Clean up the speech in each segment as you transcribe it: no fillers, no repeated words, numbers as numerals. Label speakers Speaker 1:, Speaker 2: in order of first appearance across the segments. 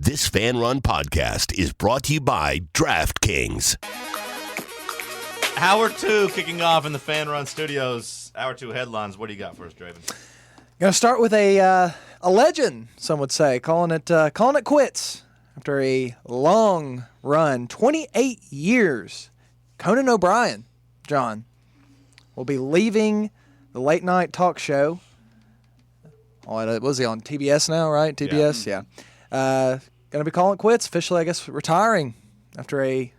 Speaker 1: This Fan Run podcast is brought to you by DraftKings.
Speaker 2: Hour 2 kicking off in the Fan Run Studios. Hour 2 headlines. What do you got for us, Draven?
Speaker 3: Going to start with a legend, some would say, calling it quits after a long run, 28 years. Conan O'Brien, John, will be leaving the late night talk show. Was he on TBS now, right? TBS, yeah. Going to be calling it quits, officially, I guess, retiring after a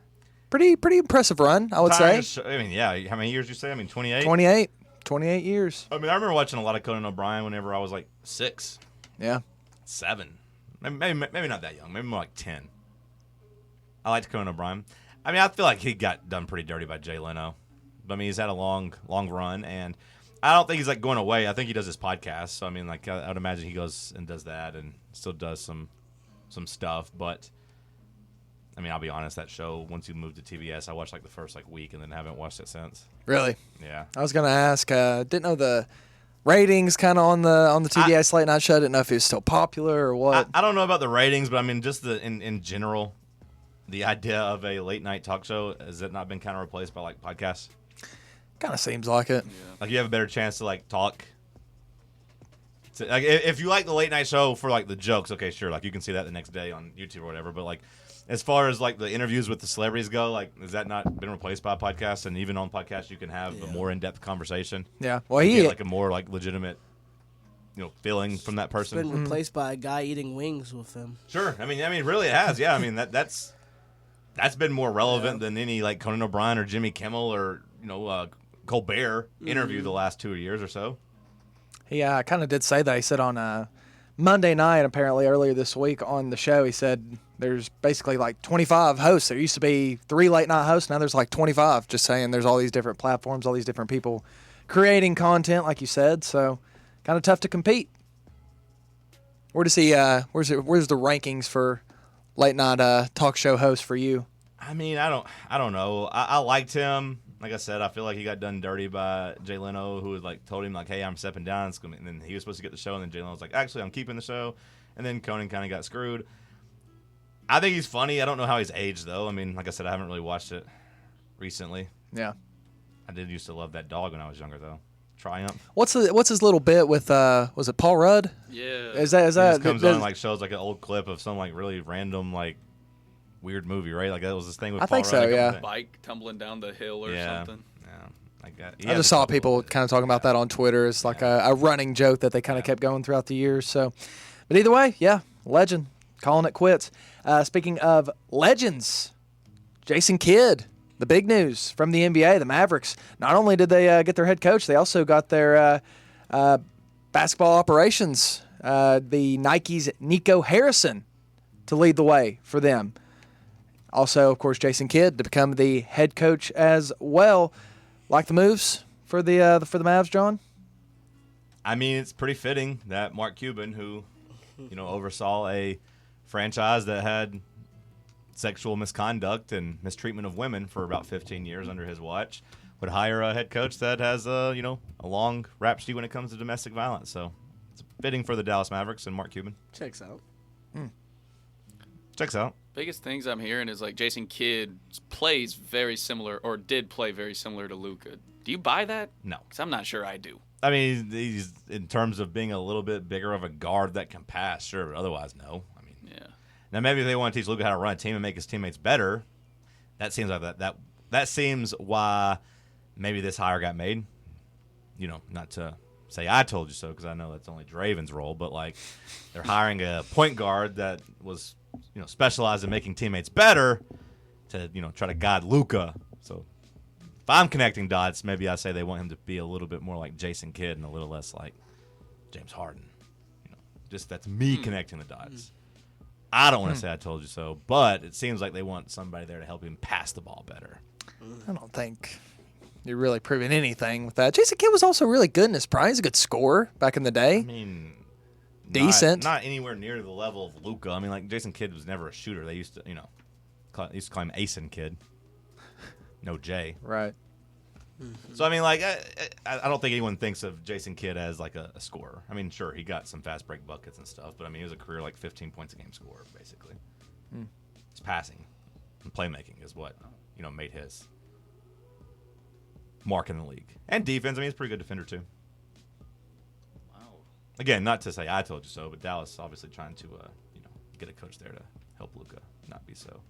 Speaker 3: pretty impressive run, I would say.
Speaker 2: I mean, yeah. How many years did you say? I mean, 28?
Speaker 3: 28 years.
Speaker 2: I mean, I remember watching a lot of Conan O'Brien whenever I was like 6.
Speaker 3: Yeah.
Speaker 2: 7. Maybe not that young. Maybe more like 10. I liked Conan O'Brien. I mean, I feel like he got done pretty dirty by Jay Leno. But, I mean, he's had a long run, and I don't think he's, like, going away. I think he does his podcast. So, I mean, like, I would imagine he goes and does that and still does some stuff. But, I mean, I'll be honest, that show, once you moved to TBS, I watched, like, the first, like, week and then haven't watched it since.
Speaker 3: Really?
Speaker 2: Yeah.
Speaker 3: I was going to ask, didn't know the ratings kind of on the TBS late night show. I didn't know if it was still popular or what.
Speaker 2: I don't know about the ratings, but, I mean, just in general, the idea of a late night talk show, has it not been kind of replaced by, like, podcasts?
Speaker 3: Kind of seems like it.
Speaker 2: Yeah. Like, you have a better chance to, like, talk. Like, if you like the late night show for, like, the jokes, okay, sure. Like, you can see that the next day on YouTube or whatever. But, like, as far as, like, the interviews with the celebrities go, like, has that not been replaced by podcasts? And even on podcasts, you can have a more in-depth conversation.
Speaker 3: Yeah. Well,
Speaker 2: you get, like, a more, like, legitimate, feeling from that person.
Speaker 4: It's been replaced by a guy eating wings with him.
Speaker 2: Sure. I mean, really it has. Yeah. I mean, that's been more relevant than any, like, Conan O'Brien or Jimmy Kimmel or, Colbert interview the last 2 years or so.
Speaker 3: Yeah, I kind of did say that. He said on Monday night, apparently earlier this week on the show, he said there's basically like 25 hosts. There used to be 3 late night hosts. Now there's like 25, just saying there's all these different platforms, all these different people creating content, like you said. So kind of tough to compete. Where does he, where's the rankings for late night talk show hosts for you?
Speaker 2: I mean, I don't know. I liked him. Like I said, I feel like he got done dirty by Jay Leno, who was like told him like, "Hey, I'm stepping down." And then he was supposed to get the show, and then Jay Leno was like, "Actually, I'm keeping the show." And then Conan kind of got screwed. I think he's funny. I don't know how he's aged though. I mean, like I said, I haven't really watched it recently.
Speaker 3: Yeah,
Speaker 2: I did used to love that dog when I was younger though. Triumph.
Speaker 3: What's his little bit with was it Paul Rudd?
Speaker 5: Yeah.
Speaker 3: Is that
Speaker 2: he just comes on and like shows like an old clip of some like really random like weird movie, right? Like that was this thing with
Speaker 3: I
Speaker 2: Paul
Speaker 3: think
Speaker 2: Rudd.
Speaker 3: So, yeah.
Speaker 5: Bike tumbling down the hill or something.
Speaker 2: Yeah.
Speaker 3: I just saw people kind of talking about that on Twitter. It's like a running joke that they kind of kept going throughout the years. So, but either way, yeah, legend. Calling it quits. Speaking of legends, Jason Kidd, the big news from the NBA, the Mavericks. Not only did they get their head coach, they also got their basketball operations, the Nike's Nico Harrison, to lead the way for them. Also, of course, Jason Kidd to become the head coach as well. Like the moves for the Mavs, John?
Speaker 2: I mean, it's pretty fitting that Mark Cuban, who, oversaw a franchise that had sexual misconduct and mistreatment of women for about 15 years under his watch, would hire a head coach that has a long rap sheet when it comes to domestic violence. So it's fitting for the Dallas Mavericks and Mark Cuban.
Speaker 4: Checks out.
Speaker 2: Checks out.
Speaker 5: Biggest things I'm hearing is like Jason Kidd plays very similar or did play very similar to Luka. Do you buy that?
Speaker 2: No.
Speaker 5: Because I'm not sure I do.
Speaker 2: I mean, he's in terms of being a little bit bigger of a guard that can pass, sure, but otherwise, no. I mean,
Speaker 5: yeah.
Speaker 2: Now maybe if they want to teach Luka how to run a team and make his teammates better, that seems like that seems why maybe this hire got made. Not to say I told you so, because I know that's only Draven's role, but like they're hiring a point guard that was specialized in making teammates better to try to guide Luka. So if I'm connecting dots, maybe I say they want him to be a little bit more like Jason Kidd and a little less like James Harden. Just that's me connecting the dots. I don't want to say I told you so, but it seems like they want somebody there to help him pass the ball better.
Speaker 3: I don't think you're really proving anything with that. Jason Kidd was also really good in his prime. He's a good scorer back in the day.
Speaker 2: I mean,
Speaker 3: decent.
Speaker 2: Not anywhere near the level of Luka. I mean, like Jason Kidd was never a shooter. They used to, call him Asen Kidd. No J.
Speaker 3: Right.
Speaker 2: So, I mean, like, I don't think anyone thinks of Jason Kidd as, like, a scorer. I mean, sure, he got some fast break buckets and stuff, but, I mean, he was a career, like, 15 points a game scorer, basically. It's passing and playmaking is what, made his mark in the league. And defense. I mean, he's a pretty good defender, too.
Speaker 5: Wow.
Speaker 2: Again, not to say I told you so, but Dallas obviously trying to, get a coach there to help Luka not be so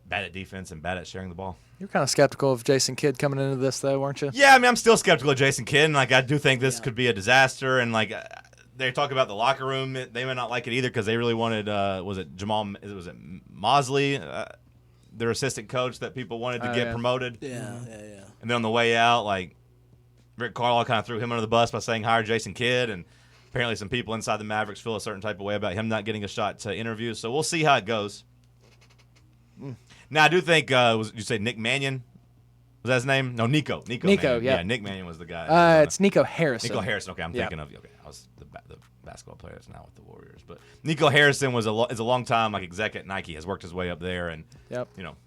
Speaker 2: bad at defense and bad at sharing the ball.
Speaker 3: You're kind of skeptical of Jason Kidd coming into this, though, weren't you?
Speaker 2: Yeah, I mean, I'm still skeptical of Jason Kidd. And, like, I do think this could be a disaster. And, like, they talk about the locker room. They may not like it either because they really wanted, was it Mosley, their assistant coach that people wanted to get promoted?
Speaker 4: Yeah.
Speaker 2: And then on the way out, like, Rick Carlisle kind of threw him under the bus by saying hire Jason Kidd. And apparently some people inside the Mavericks feel a certain type of way about him not getting a shot to interview. So we'll see how it goes. Now, I do think, you say Nick Mannion? Was that his name? No, Nico. Nico,
Speaker 3: yeah.
Speaker 2: Yeah, Nick Mannion was the guy.
Speaker 3: It's Nico Harrison.
Speaker 2: Nico Harrison. Okay, I'm thinking of I was the basketball player that's now with the Warriors. But Nico Harrison is a long time like exec at Nike. Has worked his way up there, and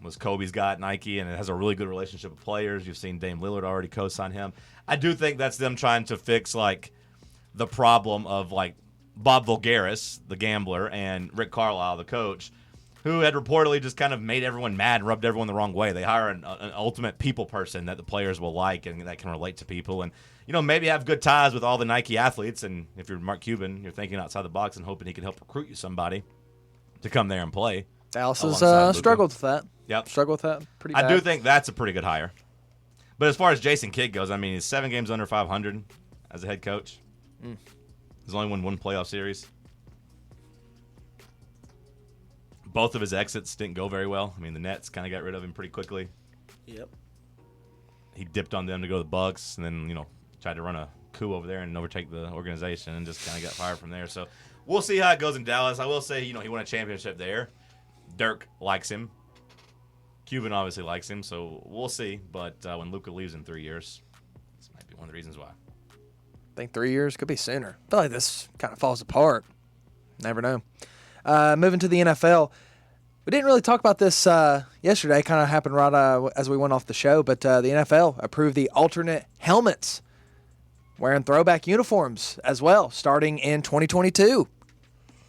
Speaker 2: was Kobe's guy at Nike, and has a really good relationship with players. You've seen Dame Lillard already co-sign him. I do think that's them trying to fix like the problem of like Bob Voulgaris, the gambler, and Rick Carlisle, the coach, who had reportedly just kind of made everyone mad and rubbed everyone the wrong way. They hire an ultimate people person that the players will like and that can relate to people and, maybe have good ties with all the Nike athletes. And if you're Mark Cuban, you're thinking outside the box and hoping he can help recruit you somebody to come there and play.
Speaker 3: Dallas has struggled with that.
Speaker 2: Yep.
Speaker 3: Struggled with that pretty bad.
Speaker 2: I do think that's a pretty good hire. But as far as Jason Kidd goes, I mean, he's 7 games under 500 as a head coach. He's only won one playoff series. Both of his exits didn't go very well. I mean, the Nets kind of got rid of him pretty quickly.
Speaker 4: Yep.
Speaker 2: He dipped on them to go to the Bucks, and then tried to run a coup over there and overtake the organization, and just kind of got fired from there. So we'll see how it goes in Dallas. I will say, he won a championship there. Dirk likes him. Cuban obviously likes him, so we'll see. But when Luka leaves in 3 years, this might be one of the reasons why.
Speaker 3: I think 3 years could be sooner. I feel like this kind of falls apart. Never know. Moving to the NFL. We didn't really talk about this yesterday. Kind of happened right as we went off the show. But the NFL approved the alternate helmets, wearing throwback uniforms as well, starting in 2022.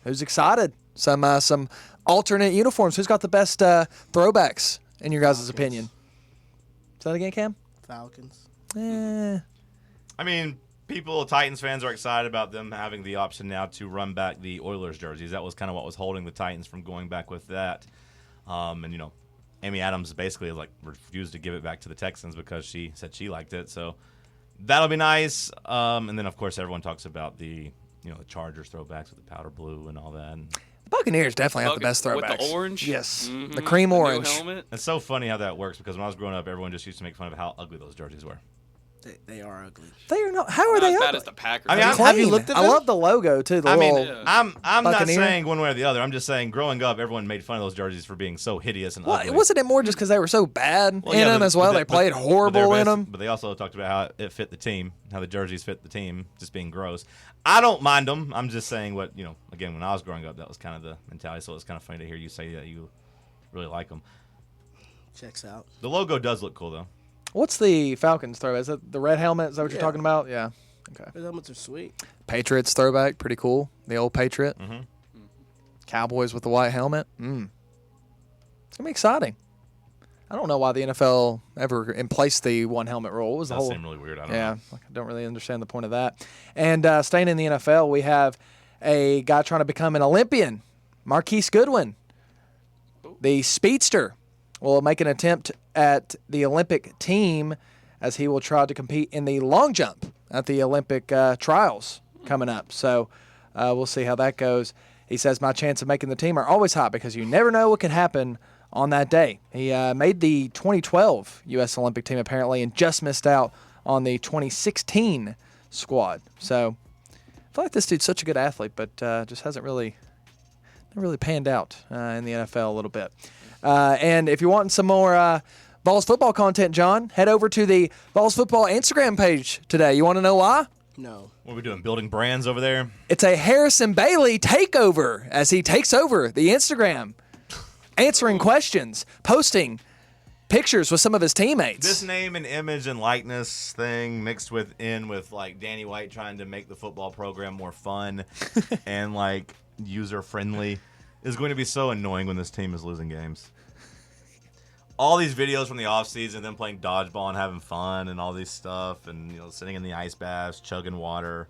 Speaker 3: Who's excited? Some alternate uniforms. Who's got the best throwbacks in your guys' opinion? Say that again, Cam?
Speaker 4: Falcons.
Speaker 2: I mean, Titans fans are excited about them having the option now to run back the Oilers jerseys. That was kind of what was holding the Titans from going back with that. Amy Adams basically refused to give it back to the Texans because she said she liked it. So that'll be nice. And then, of course, everyone talks about the Chargers throwbacks with the powder blue and all that. And
Speaker 3: the Buccaneers definitely have the best throwbacks.
Speaker 5: With the orange?
Speaker 3: Yes.
Speaker 5: Mm-hmm.
Speaker 3: The cream orange.
Speaker 5: New helmet.
Speaker 2: It's so funny how that works because when I was growing up, everyone just used to make fun of how ugly those jerseys were.
Speaker 4: They are ugly.
Speaker 3: They are not. How are
Speaker 5: Not
Speaker 3: they
Speaker 5: as bad
Speaker 3: ugly?
Speaker 5: as the Packers.
Speaker 2: I mean,
Speaker 3: Have
Speaker 4: you looked at
Speaker 3: I
Speaker 4: them?
Speaker 3: love the logo too. The
Speaker 2: I mean,
Speaker 3: little,
Speaker 2: I'm not
Speaker 3: Buccaneer?
Speaker 2: saying one way or the other. I'm just saying growing up, everyone made fun of those jerseys for being so hideous and ugly.
Speaker 3: Wasn't it more just because they were so bad in
Speaker 2: yeah,
Speaker 3: them
Speaker 2: but-
Speaker 3: as well?
Speaker 2: but
Speaker 3: They played horrible in them.
Speaker 2: But they also talked about how it fit the team, how the jerseys fit the team, just being gross. I don't mind them. I'm just saying what, again, when I was growing up, that was kind of the mentality. So it's kind of funny to hear you say that you really like them.
Speaker 4: Checks out.
Speaker 2: The logo does look cool, though.
Speaker 3: What's the Falcons throwback? Is that the red helmet? Is that what you're talking about? Yeah. Okay.
Speaker 4: Those helmets are sweet.
Speaker 3: Patriots throwback, pretty cool. The old Patriot.
Speaker 2: Mm-hmm.
Speaker 3: Cowboys with the white helmet. It's gonna be exciting. I don't know why the NFL ever emplaced the one helmet rule. What was the
Speaker 2: That
Speaker 3: whole?
Speaker 2: seemed really weird. I don't
Speaker 3: Yeah,
Speaker 2: know.
Speaker 3: I don't really understand the point of that. And staying in the NFL, we have a guy trying to become an Olympian, Marquise Goodwin, the speedster, will make an attempt at the Olympic team as he will try to compete in the long jump at the Olympic trials coming up. So we'll see how that goes. He says, my chance of making the team are always high because you never know what can happen on that day. He made the 2012 U.S. Olympic team apparently and just missed out on the 2016 squad. So I feel like this dude's such a good athlete, but just hasn't really panned out in the NFL a little bit. And if you're wanting some more Vols football content, John, head over to the Vols football Instagram page today. You want to know why?
Speaker 4: No.
Speaker 2: What are we doing? Building brands over there?
Speaker 3: It's a Harrison Bailey takeover as he takes over the Instagram, answering questions, posting pictures with some of his teammates.
Speaker 2: This name and image and likeness thing mixed with like Danny White trying to make the football program more fun and like user friendly is going to be so annoying when this team is losing games. All these videos from the offseason, them playing dodgeball and having fun and all these stuff, and sitting in the ice baths, chugging water,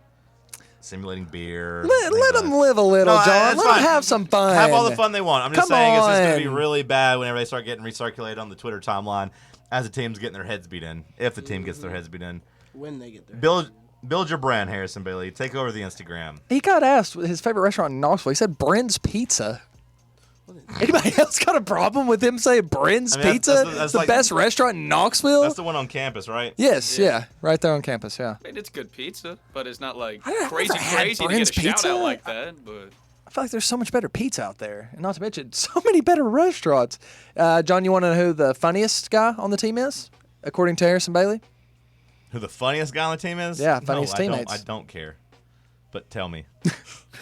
Speaker 2: simulating beer.
Speaker 3: Let them live a little,
Speaker 2: No,
Speaker 3: John.
Speaker 2: it's
Speaker 3: Let them
Speaker 2: fine.
Speaker 3: have some fun.
Speaker 2: Have all the fun they want. I'm just
Speaker 3: Come
Speaker 2: saying it's just going to be
Speaker 3: on.
Speaker 2: really bad whenever they start getting recirculated on the Twitter timeline as the team's getting their heads beat in. If the team gets their heads beat in.
Speaker 4: When they get there.
Speaker 2: Build your brand, Harrison Bailey. Take over the Instagram.
Speaker 3: He got asked his favorite restaurant in Knoxville. He said Bryn's Pizza. Anybody else got a problem with him saying Bryn's Pizza?
Speaker 2: That's
Speaker 3: the
Speaker 2: like-
Speaker 3: best restaurant in Knoxville?
Speaker 2: That's the one on campus, right?
Speaker 3: Yes, yeah. Right there on campus, yeah.
Speaker 5: I mean, it's good pizza, but it's not like
Speaker 3: I've
Speaker 5: crazy
Speaker 3: never had
Speaker 5: to
Speaker 3: Bryn's
Speaker 5: get a shout
Speaker 3: Pizza.
Speaker 5: out like that. But
Speaker 3: I feel like there's so much better pizza out there. And not to mention, so many better restaurants. John, you want to know who the funniest guy on the team is, according to Harrison Bailey?
Speaker 2: Who the funniest guy on the team is?
Speaker 3: Yeah, funniest teammates.
Speaker 2: I don't care. But tell me.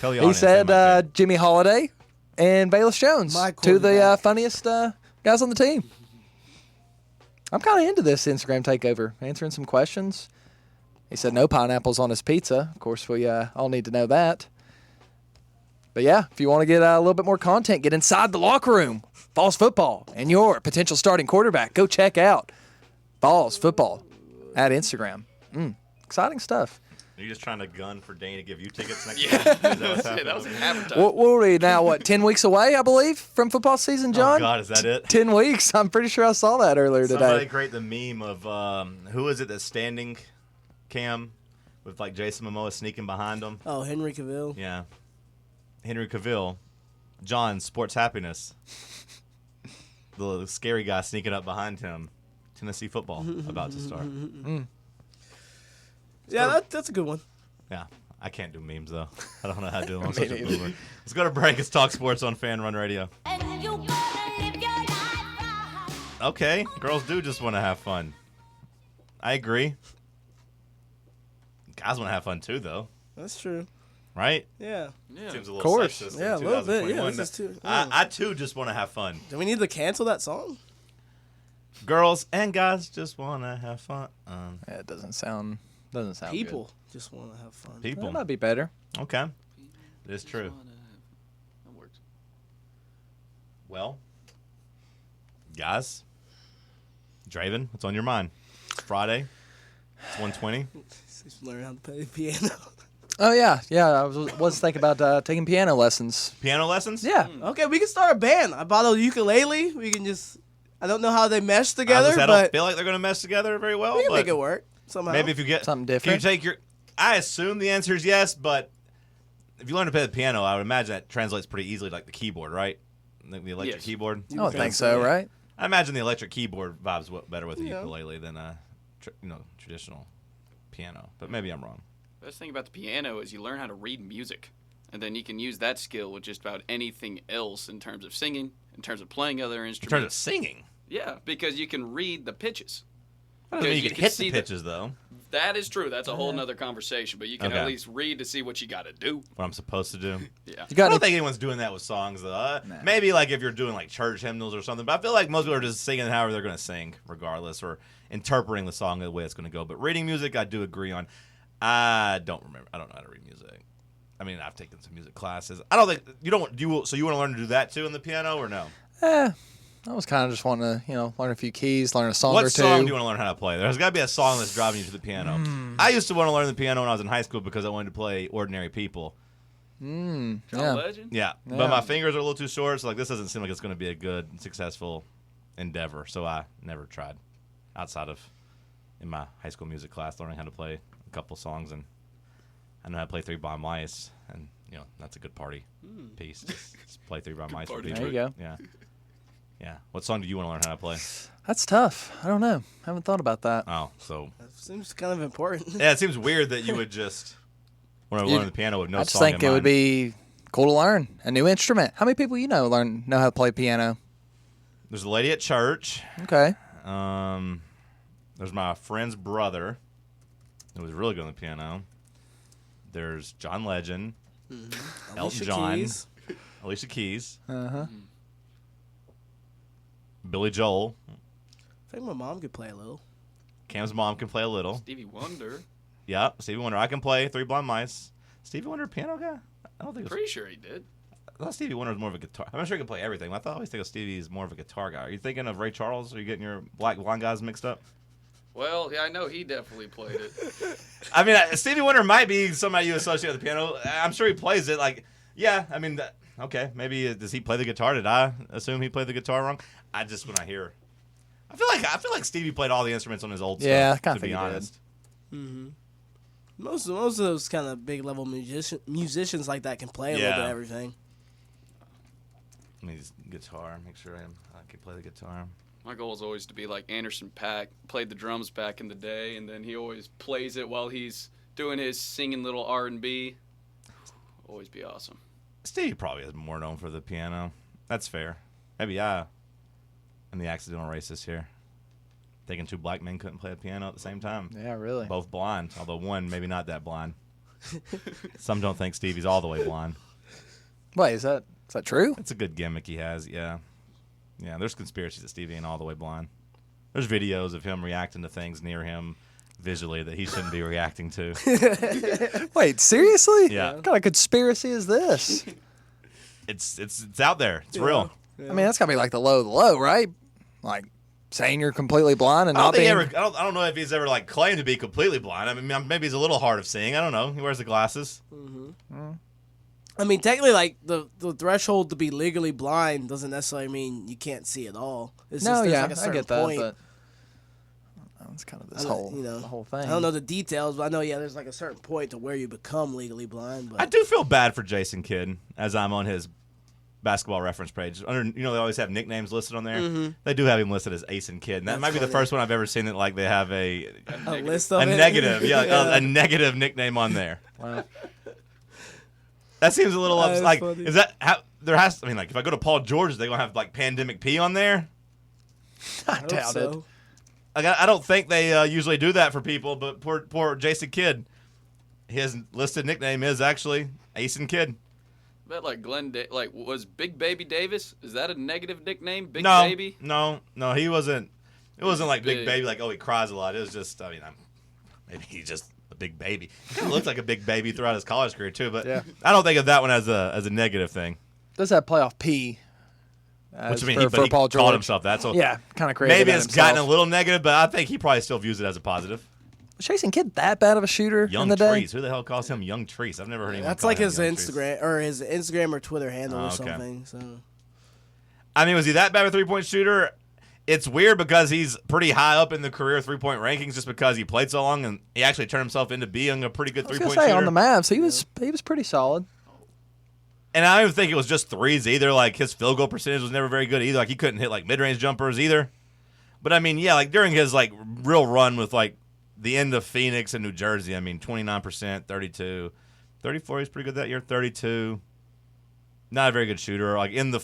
Speaker 2: Tell the
Speaker 3: He
Speaker 2: audience. they might care.
Speaker 3: said Jimmy Holiday and Bayless Jones,
Speaker 4: My
Speaker 3: two of the
Speaker 4: quarterback.
Speaker 3: funniest guys on the team. I'm kind of into this Instagram takeover, answering some questions. He said no pineapples on his pizza. Of course, we all need to know that. But yeah, if you want to get a little bit more content, get inside the locker room, Falls Football, and your potential starting quarterback. Go check out Falls Football at Instagram. Exciting stuff.
Speaker 2: Are you just trying to gun for Dane to give you tickets next
Speaker 5: yeah,
Speaker 2: year? Is that what's
Speaker 5: that
Speaker 2: happening?
Speaker 5: was an advertisement.
Speaker 3: What are we now, 10 weeks away, I believe, from football season, John?
Speaker 2: Oh, God, is that it?
Speaker 3: 10 weeks. I'm pretty sure I saw that earlier
Speaker 2: Somebody
Speaker 3: today.
Speaker 2: create the meme of who is it that's standing cam with like Jason Momoa sneaking behind him?
Speaker 4: Oh, Henry Cavill.
Speaker 2: Yeah. Henry Cavill. John, sports happiness. The scary guy sneaking up behind him. Tennessee football about to start.
Speaker 4: Yeah, that's a good one.
Speaker 2: Yeah. I can't do memes, though. I don't know how to do them. I'm such a boomer. Let's go to break. It's Talk Sports on Fan Run Radio. Okay. Girls do just want to have fun. I agree. Guys want to have fun, too, though.
Speaker 4: That's true.
Speaker 2: Right?
Speaker 4: Yeah.
Speaker 5: Yeah.
Speaker 2: Seems a little
Speaker 3: course.
Speaker 2: sexist in
Speaker 4: Yeah, a little bit. Yeah,
Speaker 2: 2021.
Speaker 4: this is too.
Speaker 2: I too just want to have fun.
Speaker 4: Do we need to cancel that song?
Speaker 2: Girls and guys just want to have fun.
Speaker 3: Yeah, it doesn't sound
Speaker 4: People just want to have fun.
Speaker 3: good.
Speaker 2: People.
Speaker 3: That might be better.
Speaker 2: Okay. It is true.
Speaker 5: That works.
Speaker 2: Well, guys, Draven, what's on your mind? It's Friday. It's 1:20.
Speaker 4: Just learn how to play the piano.
Speaker 3: Oh, yeah. Yeah, I was thinking about taking piano lessons.
Speaker 2: Piano lessons?
Speaker 3: Yeah.
Speaker 4: Okay, we can start a band. I bought a ukulele. We can just. I don't know how they mesh together,
Speaker 2: I don't
Speaker 4: but
Speaker 2: feel like they're going to mesh together very well.
Speaker 4: we can
Speaker 2: but
Speaker 4: make it work somehow.
Speaker 2: Maybe if you get
Speaker 3: Something
Speaker 2: Can you
Speaker 3: different.
Speaker 2: take your? I assume the answer is yes, but if you learn to play the piano, I would imagine that translates pretty easily, like the keyboard, right? The electric
Speaker 5: Yes.
Speaker 2: keyboard.
Speaker 3: I don't think so, right?
Speaker 2: I imagine the electric keyboard vibes better with a
Speaker 4: Yeah.
Speaker 2: ukulele than a traditional piano. But maybe I'm wrong.
Speaker 5: Best thing about the piano is you learn how to read music, and then you can use that skill with just about anything else in terms of singing, in terms of playing other
Speaker 2: In
Speaker 5: instruments.
Speaker 2: terms of singing,
Speaker 5: Yeah, because you can read the pitches.
Speaker 2: I don't mean you
Speaker 5: you
Speaker 2: can
Speaker 5: can
Speaker 2: hit
Speaker 5: see
Speaker 2: the
Speaker 5: the-
Speaker 2: pitches though.
Speaker 5: That is true. That's a whole nother conversation, but you can
Speaker 2: Okay.
Speaker 5: at least read to see what you got to do.
Speaker 2: What I'm supposed to do.
Speaker 5: Yeah.
Speaker 3: You got
Speaker 2: I don't
Speaker 3: any,
Speaker 2: think anyone's doing that with songs though. Maybe like if you're doing like church hymnals or something. But I feel like most people are just singing however they're going to sing, regardless, or interpreting the song the way it's going to go. But reading music, I do agree on. I don't remember. I don't know how to read music. I mean, I've taken some music classes. I don't think you don't. So you want to learn to do that too in the piano or no?
Speaker 3: I was kind of just wanting to, learn a few keys, learn a song
Speaker 2: What
Speaker 3: or two.
Speaker 2: song do you want to learn how to play? There's got to be a song that's driving you to the piano. I used to want to learn the piano when I was in high school because I wanted to play Ordinary People.
Speaker 5: John
Speaker 3: Yeah.
Speaker 5: Legend?
Speaker 2: Yeah,
Speaker 3: Yeah.
Speaker 2: but my fingers are a little too short, so like this doesn't seem like it's going to be a good, successful endeavor. So I never tried outside of in my high school music class learning how to play a couple songs, and I know how to play Three Bomb Mice, and that's a good party piece. Just play Three Bomb Mice.
Speaker 5: party
Speaker 2: with
Speaker 3: There
Speaker 2: people.
Speaker 3: you go.
Speaker 2: Yeah. Yeah. What song do you want to learn how to play?
Speaker 3: That's tough. I don't know. Haven't thought about that.
Speaker 2: Oh, so
Speaker 4: That seems kind of important.
Speaker 2: yeah, it seems weird that you would just want to learn the piano with no
Speaker 3: I just
Speaker 2: song
Speaker 3: think
Speaker 2: in
Speaker 3: it would
Speaker 2: mind.
Speaker 3: be cool to learn a new instrument. How many people know how to play piano?
Speaker 2: There's a lady at church.
Speaker 3: Okay.
Speaker 2: There's my friend's brother who was really good on the piano. There's John Legend, Elton
Speaker 4: Alicia
Speaker 2: John,
Speaker 4: Keys.
Speaker 2: Alicia Keys,
Speaker 3: Uh-huh.
Speaker 2: Billy Joel.
Speaker 4: I think my mom could play a little.
Speaker 2: Cam's mom can play a little.
Speaker 5: Stevie Wonder.
Speaker 2: Yeah, Stevie Wonder. I can play Three Blind Mice. Stevie Wonder, piano guy? I don't think.
Speaker 5: Pretty sure he did.
Speaker 2: I thought Stevie Wonder was more of a guitar. I'm not sure he can play everything. I always think of Stevie as more of a guitar guy. Are you thinking of Ray Charles? Are you getting your black blind guys mixed up?
Speaker 5: Well, yeah, I know he definitely played it.
Speaker 2: I mean, Stevie Wonder might be somebody you associate with the piano. I'm sure he plays it. Like, yeah, I mean, okay, maybe does he play the guitar? Did I assume he played the guitar wrong? I just when I hear, I feel like Stevie played all the instruments on his old stuff.
Speaker 3: Yeah, I kinda
Speaker 2: to be
Speaker 3: think he did.
Speaker 2: honest.
Speaker 4: Mm-hmm. Most of those kind of big level musicians like that can play a little bit of everything.
Speaker 2: Let me guitar. Make sure I can play the guitar.
Speaker 5: My goal is always to be like Anderson .Paak, played the drums back in the day, and then he always plays it while he's doing his singing little R&B. Always be awesome.
Speaker 2: Stevie probably is more known for the piano. That's fair. Maybe I'm the accidental racist here. Thinking two black men couldn't play the piano at the same time.
Speaker 3: Yeah, really.
Speaker 2: Both blind, although one maybe not that blind. Some don't think Stevie's all the way blind.
Speaker 3: Wait, is that true?
Speaker 2: It's a good gimmick he has, yeah. Yeah, there's conspiracies that Stevie ain't all the way blind. There's videos of him reacting to things near him visually that he shouldn't be reacting to.
Speaker 3: Wait, seriously?
Speaker 2: Yeah.
Speaker 3: What kind of conspiracy is this?
Speaker 2: It's out there. It's real.
Speaker 3: I mean, that's got to be like the low, right? Like saying you're completely blind and
Speaker 2: I
Speaker 3: not being.
Speaker 2: don't don't know if he's ever like claimed to be completely blind. I mean, maybe he's a little hard of seeing. I don't know. He wears the glasses.
Speaker 4: Mm-hmm. I mean, technically, like the threshold to be legally blind doesn't necessarily mean you can't see at all. It's
Speaker 3: No,
Speaker 4: just there's
Speaker 3: yeah,
Speaker 4: like a
Speaker 3: I
Speaker 4: certain
Speaker 3: get that,
Speaker 4: point.
Speaker 3: but that's kind of this
Speaker 4: I
Speaker 3: whole,
Speaker 4: don't- you know,
Speaker 3: the whole thing.
Speaker 4: I don't know the details, but I know there's like a certain point to where you become legally blind. But
Speaker 2: I do feel bad for Jason Kidd as I'm on his basketball reference page. They always have nicknames listed on there. They do have him listed as Ace and Kidd. And that
Speaker 4: That's
Speaker 2: might be the
Speaker 4: funny.
Speaker 2: first one I've ever seen that like they have a
Speaker 4: list of it.
Speaker 2: negative, a negative nickname on there.
Speaker 3: Wow.
Speaker 2: That seems a little
Speaker 4: That is
Speaker 2: like.
Speaker 4: funny.
Speaker 2: Is that how there has? I mean, like if I go to Paul George's, they gonna have like Pandemic P on there.
Speaker 3: I
Speaker 4: hope
Speaker 3: doubt it.
Speaker 4: so.
Speaker 2: Like, I don't think they usually do that for people, but poor Jason Kidd, his listed nickname is actually Ace and Kidd.
Speaker 5: Bet like was Big Baby Davis? Is that a negative nickname? Big
Speaker 2: No,
Speaker 5: Baby?
Speaker 2: no, he wasn't. It wasn't like Big
Speaker 5: Big.
Speaker 2: Baby, like he cries a lot. It was just, maybe he's just a big baby. He kind of looked like a big baby throughout his college career too, but
Speaker 3: Yeah.
Speaker 2: I don't think of that one as a negative thing.
Speaker 3: Does have playoff P?
Speaker 2: Which I mean,
Speaker 3: for
Speaker 2: he
Speaker 3: Paul George.
Speaker 2: called himself that. So
Speaker 3: Yeah, kind of crazy.
Speaker 2: maybe it's gotten a little negative, but I think he probably still views it as a positive.
Speaker 3: Was Jason Kidd that bad of a shooter
Speaker 2: Young
Speaker 3: in the day?
Speaker 2: Trees. Who the hell calls him Young Trees? I've never heard anyone
Speaker 4: That's
Speaker 2: call
Speaker 4: like
Speaker 2: him
Speaker 4: his
Speaker 2: Young Trees.
Speaker 4: Instagram or Twitter handle
Speaker 2: Oh,
Speaker 4: or
Speaker 2: okay.
Speaker 4: something. So
Speaker 2: I mean, was he that bad of a 3-point shooter? It's weird because he's pretty high up in the career 3-point rankings just because he played so long and he actually turned himself into being a pretty good
Speaker 3: I was
Speaker 2: 3-point
Speaker 3: gonna say
Speaker 2: shooter.
Speaker 3: on the Mavs, he was pretty solid.
Speaker 2: And I don't even think it was just threes either. Like his field goal percentage was never very good either. Like he couldn't hit like mid-range jumpers either. But I mean, yeah, like during his like real run with like the end of Phoenix and New Jersey, I mean, 29%, 32, 34. He's pretty good that year. 32. Not a very good shooter. Like in the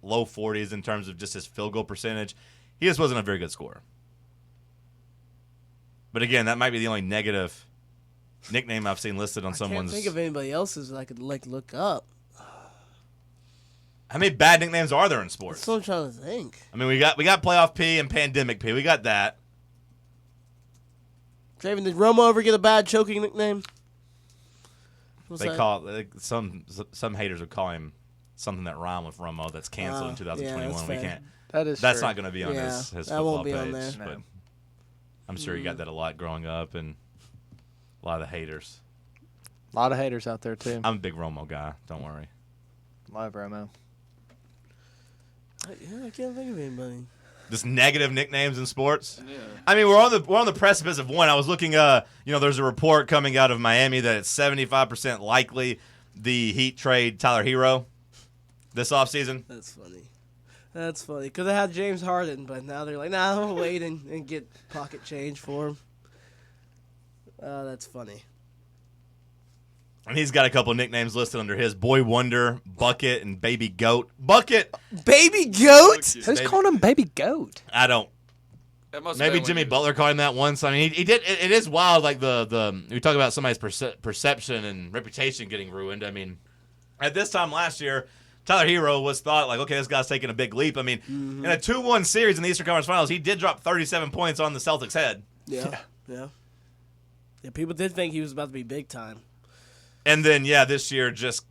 Speaker 2: low 40s in terms of just his field goal percentage. He just wasn't a very good scorer. But again, that might be the only negative nickname I've seen listed on
Speaker 4: I
Speaker 2: someone's.
Speaker 4: can't think of anybody else's that I could like look up.
Speaker 2: How many bad nicknames are there in sports?
Speaker 4: That's what I'm trying to think.
Speaker 2: I mean, we got playoff P and pandemic P. We got that.
Speaker 4: Draven, did Romo ever get a bad choking nickname? What's
Speaker 2: They
Speaker 4: that?
Speaker 2: call it, some haters would call him something that rhymed with Romo that's canceled in 2021.
Speaker 4: yeah, that's
Speaker 2: we
Speaker 4: fair.
Speaker 2: can't.
Speaker 3: That's
Speaker 2: not going to be on
Speaker 4: Yeah,
Speaker 2: his
Speaker 4: that
Speaker 2: football
Speaker 4: won't be
Speaker 2: page.
Speaker 4: on there.
Speaker 2: But
Speaker 3: No.
Speaker 2: I'm sure you got that a lot growing up and a lot of the haters.
Speaker 3: A lot of haters out there too.
Speaker 2: I'm a big Romo guy. Don't worry.
Speaker 3: Love Romo.
Speaker 4: Yeah, I can't think of anybody.
Speaker 2: Just negative nicknames in sports.
Speaker 5: Yeah.
Speaker 2: I mean, we're on the precipice of one. I was looking. There's a report coming out of Miami that it's 75% likely the Heat trade Tyler Hero this offseason.
Speaker 4: That's funny. That's funny. Because I had James Harden, but now they're like, nah, we'll wait and get pocket change for him. That's funny.
Speaker 2: And he's got a couple nicknames listed under his: Boy Wonder, Bucket, and Baby Goat. Bucket.
Speaker 4: Baby Goat?
Speaker 5: Who's
Speaker 3: Who's calling him Baby Goat?
Speaker 2: I don't.
Speaker 5: That must have
Speaker 2: Maybe
Speaker 5: been when
Speaker 2: Jimmy
Speaker 5: he was-
Speaker 2: Butler called him that once. I mean, he did. It is wild. Like we talk about somebody's perception and reputation getting ruined. I mean, at this time last year, Tyler Hero was thought like, okay, this guy's taking a big leap. I mean, in a 2-1 series in the Eastern Conference Finals, he did drop 37 points on the Celtics' head.
Speaker 4: Yeah. People did think he was about to be big time.
Speaker 2: And then, this year just,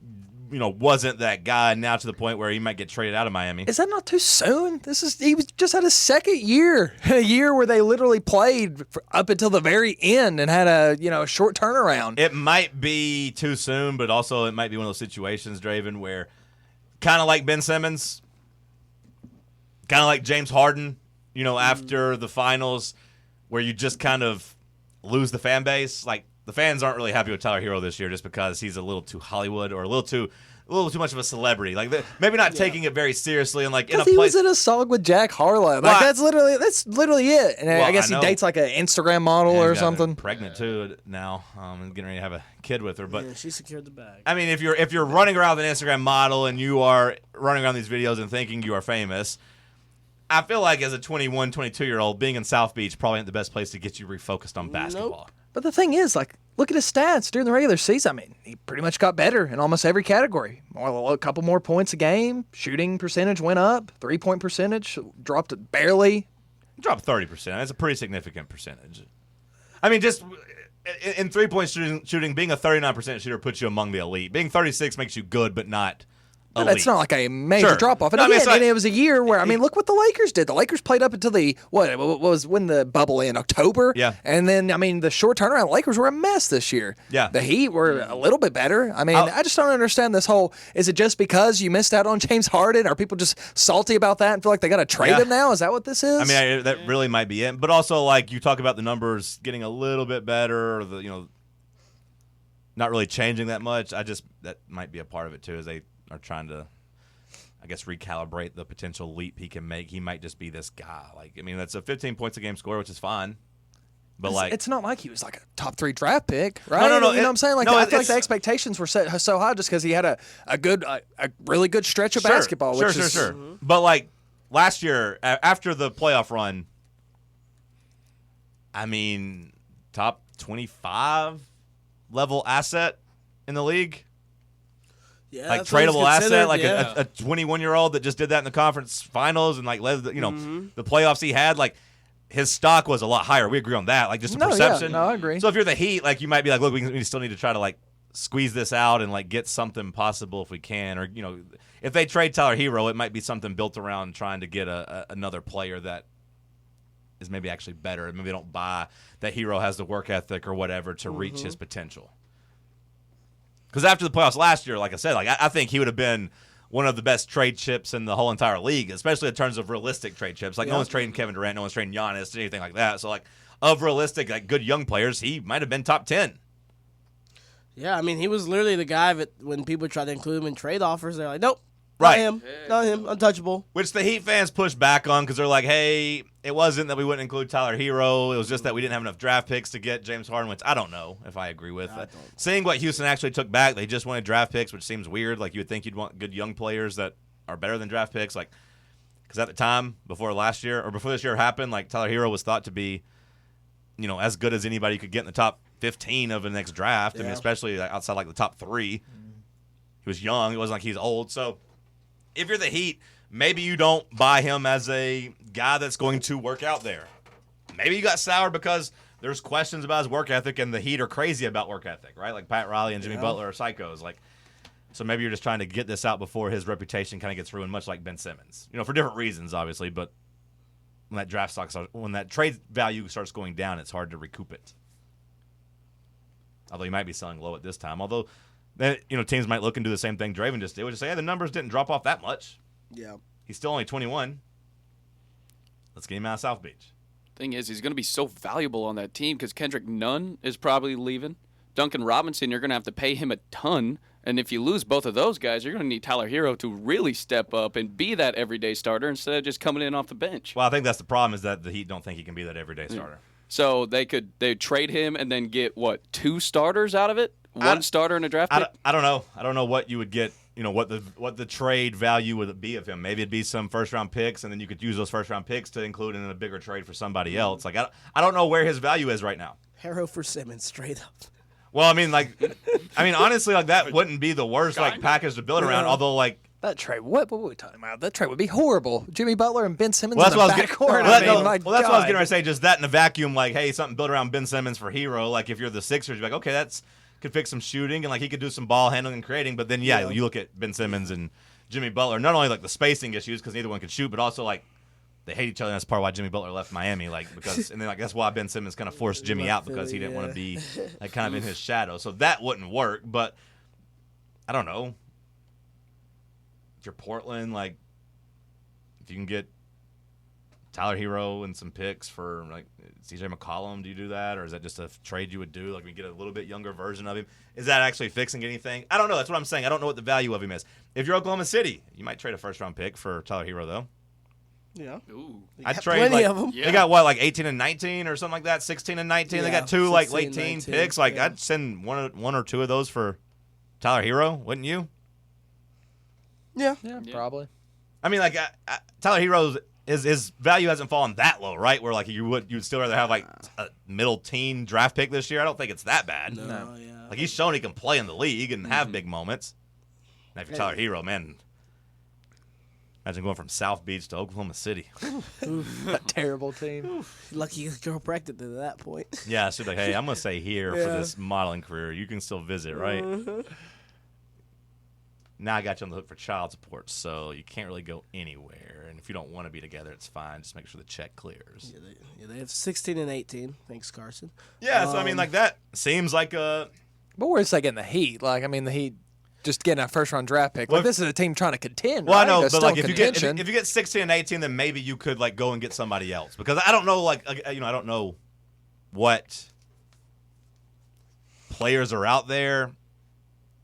Speaker 2: wasn't that guy. Now to the point where he might get traded out of Miami.
Speaker 3: Is that not too soon? He was just had his second year, a year where they literally played up until the very end and had a short turnaround.
Speaker 2: It might be too soon, but also it might be one of those situations, Draven, where kind of like Ben Simmons, kind of like James Harden, after the finals, where you just kind of lose the fan base. Like, the fans aren't really happy with Tyler Hero this year just because he's a little too Hollywood or a little too much of a celebrity. Like, maybe not taking it very seriously. And like, in a
Speaker 3: he
Speaker 2: place,
Speaker 3: was in a song with Jack Harlow. Like, that's literally it. And I guess he dates like an Instagram model or something.
Speaker 2: Pregnant too now, and getting ready to have a kid with her. But
Speaker 4: yeah, she secured the bag.
Speaker 2: I mean, if you're running around with an Instagram model and you are running around these videos and thinking you are famous, I feel like as a 21, 22-year-old, being in South Beach probably ain't the best place to get you refocused on basketball.
Speaker 4: Nope.
Speaker 3: But the thing is, like, look at his stats during the regular season. I mean, he pretty much got better in almost every category. A couple more points a game. Shooting percentage went up. 3-point percentage dropped barely.
Speaker 2: Dropped 30%. That's a pretty significant percentage. I mean, just in 3-point shooting, being a 39% shooter puts you among the elite. Being 36 makes you good, but not elite.
Speaker 3: It's not like a major drop off. And,
Speaker 2: and
Speaker 3: it was a year where, look what the Lakers did. The Lakers played up until what was when the bubble in October.
Speaker 2: Yeah.
Speaker 3: And then, the short turnaround, the Lakers were a mess this year.
Speaker 2: Yeah.
Speaker 3: The Heat were a little bit better. I just don't understand this whole, is it just because you missed out on James Harden? Are people just salty about that and feel like they got to trade him now? Is that what this is?
Speaker 2: That really might be it. But also, like, you talk about the numbers getting a little bit better, or not really changing that much. That might be a part of it, too, as they are trying to, I guess, recalibrate the potential leap he can make. He might just be this guy. That's a 15 points a game score, which is fine. But
Speaker 3: it's not like he was like a top 3 draft pick, right?
Speaker 2: No.
Speaker 3: You know what I'm saying? Like,
Speaker 2: no,
Speaker 3: I feel like the expectations were set so high just because he had a really good stretch of basketball.
Speaker 2: Sure. Mm-hmm. But like last year, after the playoff run, top 25 level asset in the league.
Speaker 4: Yeah,
Speaker 2: like
Speaker 4: that's what he's
Speaker 2: tradable asset, like
Speaker 4: yeah.
Speaker 2: a 21-year-old that just did that in the conference finals and like led the playoffs he had. Like, his stock was a lot higher. We agree on that. Like, just a perception.
Speaker 3: Yeah, no, I agree.
Speaker 2: So if you're the Heat, like, you might be like, look, we still need to try to like squeeze this out and like get something possible if we can. Or if they trade Tyler Hero, it might be something built around trying to get another player that is maybe actually better. Maybe they don't buy that Hero has the work ethic or whatever to reach his potential. Because after the playoffs last year, like I said, like I think he would have been one of the best trade chips in the whole entire league, especially in terms of realistic trade chips. Like, no one's trading Kevin Durant, no one's trading Giannis, anything like that. So, like, of realistic, like, good young players, he might have been top 10.
Speaker 4: Yeah, he was literally the guy that when people tried to include him in trade offers, they're like, nope.
Speaker 2: Right.
Speaker 4: Not him, untouchable.
Speaker 2: Which the Heat fans push back on because they're like, hey, it wasn't that we wouldn't include Tyler Hero. It was just that we didn't have enough draft picks to get James Harden, which I don't know if I agree with. Seeing what Houston actually took back, they just wanted draft picks, which seems weird. Like, you would think you'd want good young players that are better than draft picks. Like, because at the time, before this year happened, like, Tyler Hero was thought to be, as good as anybody could get in the top 15 of the next draft.
Speaker 4: Yeah.
Speaker 2: Especially outside like the top 3. He was young. It wasn't like he's old. So if you're the Heat, maybe you don't buy him as a guy that's going to work out there. Maybe you got soured because there's questions about his work ethic, and the Heat are crazy about work ethic, right? Like Pat Riley and Jimmy Butler are psychos. Like, so maybe you're just trying to get this out before his reputation kind of gets ruined, much like Ben Simmons. For different reasons, obviously, but when that trade value starts going down, it's hard to recoup it. Although he might be selling low at this time. Although, teams might look and do the same thing Draven just did, which is say, hey, the numbers didn't drop off that much.
Speaker 4: Yeah.
Speaker 2: He's still only 21. Let's get him out of South Beach.
Speaker 5: Thing is, he's going to be so valuable on that team because Kendrick Nunn is probably leaving. Duncan Robinson, you're going to have to pay him a ton. And if you lose both of those guys, you're going to need Tyler Hero to really step up and be that everyday starter instead of just coming in off the bench.
Speaker 2: Well, I think that's the problem is that the Heat don't think he can be that everyday starter.
Speaker 5: So they trade him and then get, 2 starters out of it? One starter and a draft pick?
Speaker 2: I don't know. I don't know what you would get, what the trade value would be of him. Maybe it'd be some first-round picks, and then you could use those first-round picks to include in a bigger trade for somebody else. Like, I don't know where his value is right now.
Speaker 4: Hero for Simmons, straight up.
Speaker 2: Well, honestly, like that wouldn't be the worst package to build around. Although, like,
Speaker 3: That trade, what were we talking about? That trade would be horrible. Jimmy Butler and Ben Simmons
Speaker 2: Well,
Speaker 3: in the backcourt.
Speaker 2: that's
Speaker 3: I mean, my
Speaker 2: what I was
Speaker 3: God.
Speaker 2: getting ready to say. Just that in a vacuum, like, hey, something built around Ben Simmons for Hero. Like, if you're the Sixers, you're like, okay, that's could fix some shooting and like he could do some ball handling and creating. But then, yeah, you look at Ben Simmons and Jimmy Butler. Not only like the spacing issues because neither one could shoot, but also like they hate each other. And that's part of why Jimmy Butler left Miami. Like because and then like that's why Ben Simmons kind of forced Jimmy out because he didn't want to be like kind of in his shadow. So that wouldn't work. But I don't know. If you're Portland, like. If you can get Tyler Hero and some picks for like CJ McCollum, do you do that, or is that just a trade you would do? Like we get a little bit younger version of him. Is that actually fixing anything? I don't know. That's what I'm saying. I don't know what the value of him is. If you're Oklahoma City, you might trade a first-round pick for Tyler Hero, though.
Speaker 4: Yeah.
Speaker 5: Ooh.
Speaker 2: I'd trade
Speaker 4: plenty
Speaker 2: like
Speaker 4: of 'em.
Speaker 2: they got what like 18 and 19 or something like that, 16 and 19. They
Speaker 4: Yeah,
Speaker 2: got two like
Speaker 4: 16,
Speaker 2: late teen
Speaker 4: 19,
Speaker 2: picks. Like
Speaker 4: yeah.
Speaker 2: I'd send one or two of those for Tyler Hero, wouldn't you?
Speaker 4: Yeah.
Speaker 3: Yeah, probably.
Speaker 2: I mean, like Tyler Hero's his value hasn't fallen that low, right? Where like you'd still rather have like a middle teen draft pick this year. I don't think it's that bad.
Speaker 4: No. Yeah.
Speaker 2: Like he's shown he can play in the league and have big moments. Now if you're Tyler Hero, man, imagine going from South Beach to Oklahoma City.
Speaker 3: A terrible team.
Speaker 4: Lucky your girl pregnant at that point.
Speaker 2: Yeah, she'd be like, hey, I'm gonna stay here for
Speaker 4: Yeah.
Speaker 2: this modeling career. You can still visit, right? Now I got you on the hook for child support, so you can't really go anywhere. And if you don't want to be together, it's fine. Just make sure the check clears.
Speaker 4: They have 16 and 18. Thanks, Carson.
Speaker 2: Yeah, so I mean, like that seems like a.
Speaker 3: But where's like in the Heat? Like, I mean, the Heat just getting a first-round draft pick.
Speaker 2: Well,
Speaker 3: Like, this is a team trying to contend,
Speaker 2: Well,
Speaker 3: right?
Speaker 2: I know,
Speaker 3: They're
Speaker 2: but
Speaker 3: still
Speaker 2: like
Speaker 3: in
Speaker 2: if you get
Speaker 3: contention.
Speaker 2: if you get 16 and 18, then maybe you could like go and get somebody else because I don't know, like I don't know what players are out there.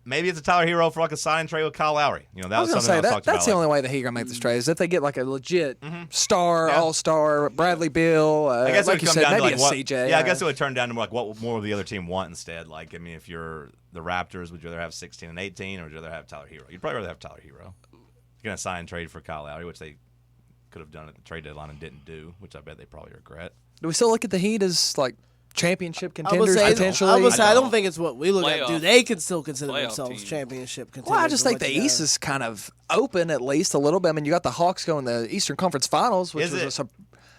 Speaker 2: Maybe it's a Tyler Hero for like a sign trade with Kyle Lowry. You know, that
Speaker 3: I
Speaker 2: was
Speaker 3: was
Speaker 2: something
Speaker 3: gonna say
Speaker 2: I talked
Speaker 3: that's
Speaker 2: about.
Speaker 3: the only way the Heat are gonna make this trade is if they get like a legit star,
Speaker 2: Yeah.
Speaker 3: all-star, Bradley Beal.
Speaker 2: I guess
Speaker 3: like
Speaker 2: it
Speaker 3: you
Speaker 2: would
Speaker 3: said,
Speaker 2: come down
Speaker 3: maybe
Speaker 2: to like
Speaker 3: a
Speaker 2: what,
Speaker 3: CJ.
Speaker 2: Yeah, I guess it would turn down to like what more would the other team want instead. Like, I mean, if you're the Raptors, would you rather have 16 and 18, or would you rather have Tyler Hero? You'd probably rather have Tyler Hero. You're gonna sign and trade for Kyle Lowry, which they could have done at the trade deadline and didn't do, which I bet they probably regret.
Speaker 3: Do we still look at the Heat as like championship
Speaker 4: I would
Speaker 3: contenders
Speaker 4: say,
Speaker 3: potentially?
Speaker 4: I don't think it's what we look at.
Speaker 5: Playoff-
Speaker 4: Do they can still consider
Speaker 5: playoff
Speaker 4: themselves
Speaker 5: team.
Speaker 4: championship contenders?
Speaker 3: Well, I just
Speaker 4: or
Speaker 3: think
Speaker 4: what
Speaker 3: the
Speaker 4: you
Speaker 3: East
Speaker 4: got?
Speaker 3: is kind of open at least a little bit. I mean, you got the Hawks going the Eastern Conference Finals, which
Speaker 2: Is
Speaker 3: was
Speaker 2: it-